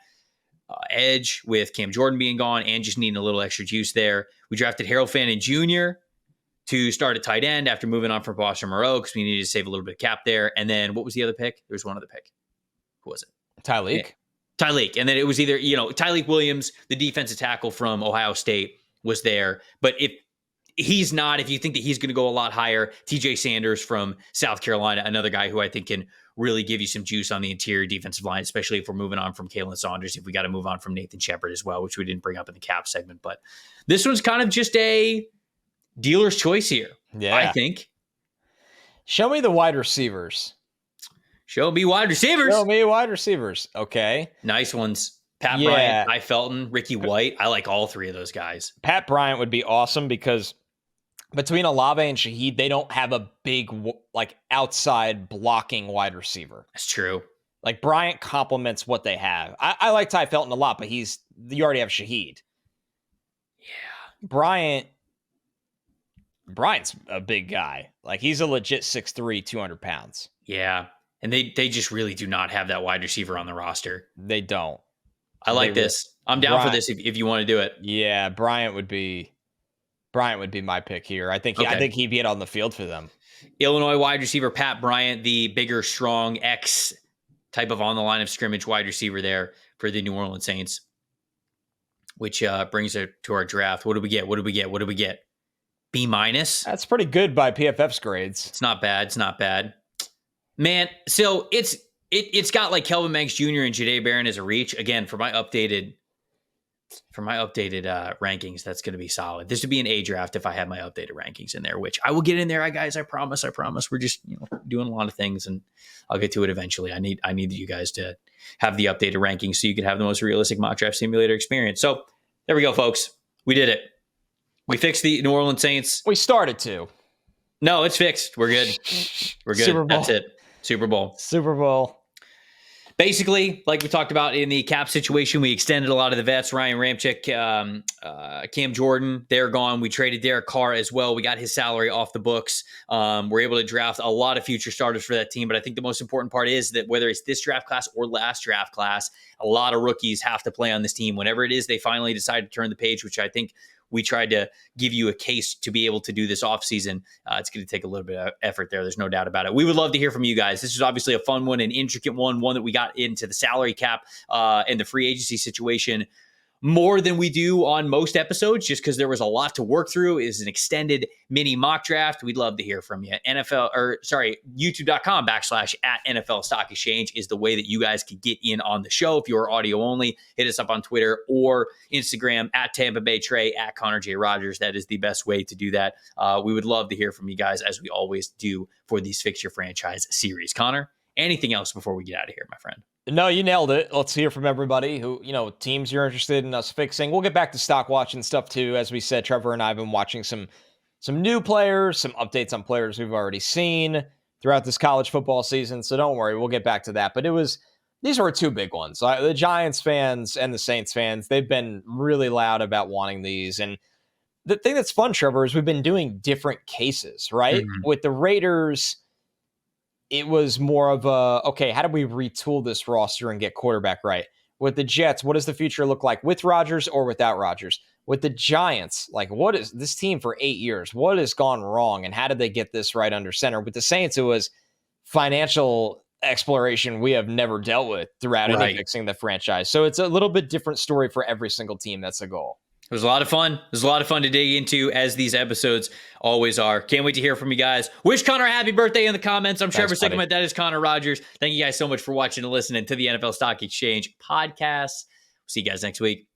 edge with Cam Jordan being gone and just needing a little extra juice there. We drafted Harold Fannin Jr. to start at tight end after moving on from Boston Moreau because we needed to save a little bit of cap there. And then what was the other pick? There was one other pick. Who was it? Tyleek. Yeah. Tyleek. And then it was either, Tyleek Williams, the defensive tackle from Ohio State, was there. But if he's not, if you think that he's going to go a lot higher, TJ Sanders from South Carolina, another guy who I think can really give you some juice on the interior defensive line, especially if we're moving on from Kalen Saunders, if we got to move on from Nathan Shepard as well, which we didn't bring up in the cap segment. But this one's kind of just a dealer's choice here, I think. Show me the wide receivers. Show me wide receivers. Show me wide receivers. Okay. Nice ones. Pat Bryant, Ty Felton, Ricky White. I like all three of those guys. Pat Bryant would be awesome because between Olave and Shaheed, they don't have a big, outside blocking wide receiver. That's true. Like, Bryant complements what they have. I like Ty Felton a lot, but you already have Shaheed. Bryant's a big guy. Like, he's a legit 6'3", 200 pounds. Yeah. And they just really do not have that wide receiver on the roster. They don't. I like this. I'm down for this if you want to do it. Yeah, Bryant would be my pick here. I think he'd be on the field for them. Illinois wide receiver Pat Bryant, the bigger, strong X type of on the line of scrimmage wide receiver there for the New Orleans Saints, which brings it to our draft. What do we get? B-? That's pretty good by PFF's grades. It's not bad. Man, so it's got like Kelvin Banks Jr. and Jahdae Barron as a reach. Again, for my updated rankings, that's going to be solid. This would be an A draft if I had my updated rankings in there, which I will get in there, guys. I promise. We're just doing a lot of things, and I'll get to it eventually. I need you guys to have the updated rankings so you can have the most realistic mock draft simulator experience. So there we go, folks. We did it. We fixed the New Orleans Saints. We started to. No, it's fixed. We're good. Super Bowl. That's it. Super Bowl. Basically, like we talked about in the cap situation, we extended a lot of the vets. Ryan Ramczyk, Cam Jordan, they're gone. We traded Derek Carr as well. We got his salary off the books. We're able to draft a lot of future starters for that team. But I think the most important part is that whether it's this draft class or last draft class, a lot of rookies have to play on this team. Whenever it is they finally decide to turn the page, which I think we tried to give you a case to be able to do this offseason. It's going to take a little bit of effort there. There's no doubt about it. We would love to hear from you guys. This is obviously a fun one, an intricate one that we got into the salary cap and the free agency situation more than we do on most episodes, just because there was a lot to work through. Is an extended mini mock draft. We'd love to hear from you. YouTube.com/@NFL Stock Exchange is the way that you guys can get in on the show. If you're audio only, hit us up on Twitter or Instagram @Tampa Bay Trey, @Connor J. Rogers. That is the best way to do that. We would love to hear from you guys, as we always do for these Fix Your Franchise series. Connor, anything else before we get out of here, my friend? No, you nailed it. Let's hear from everybody who, teams you're interested in us fixing. We'll get back to stock watching stuff too. As we said, Trevor and I have been watching some new players, some updates on players we've already seen throughout this college football season. So don't worry, we'll get back to that. But these were two big ones. The Giants fans and the Saints fans, they've been really loud about wanting these. And the thing that's fun, Trevor, is we've been doing different cases, right? Mm-hmm. With the Raiders, it was more of okay, how do we retool this roster and get quarterback right? With the Jets, what does the future look like with Rodgers or without Rodgers? With the Giants, like, what is this team for 8 years? What has gone wrong, and how did they get this right under center? With the Saints, it was financial exploration we have never dealt with throughout any fixing the franchise. So it's a little bit different story for every single team. That's the goal. It was a lot of fun. It was a lot of fun to dig into, as these episodes always are. Can't wait to hear from you guys. Wish Connor a happy birthday in the comments. I'm Trevor Sikkema. That is Connor Rogers. Thank you guys so much for watching and listening to the NFL Stock Exchange podcast. See you guys next week.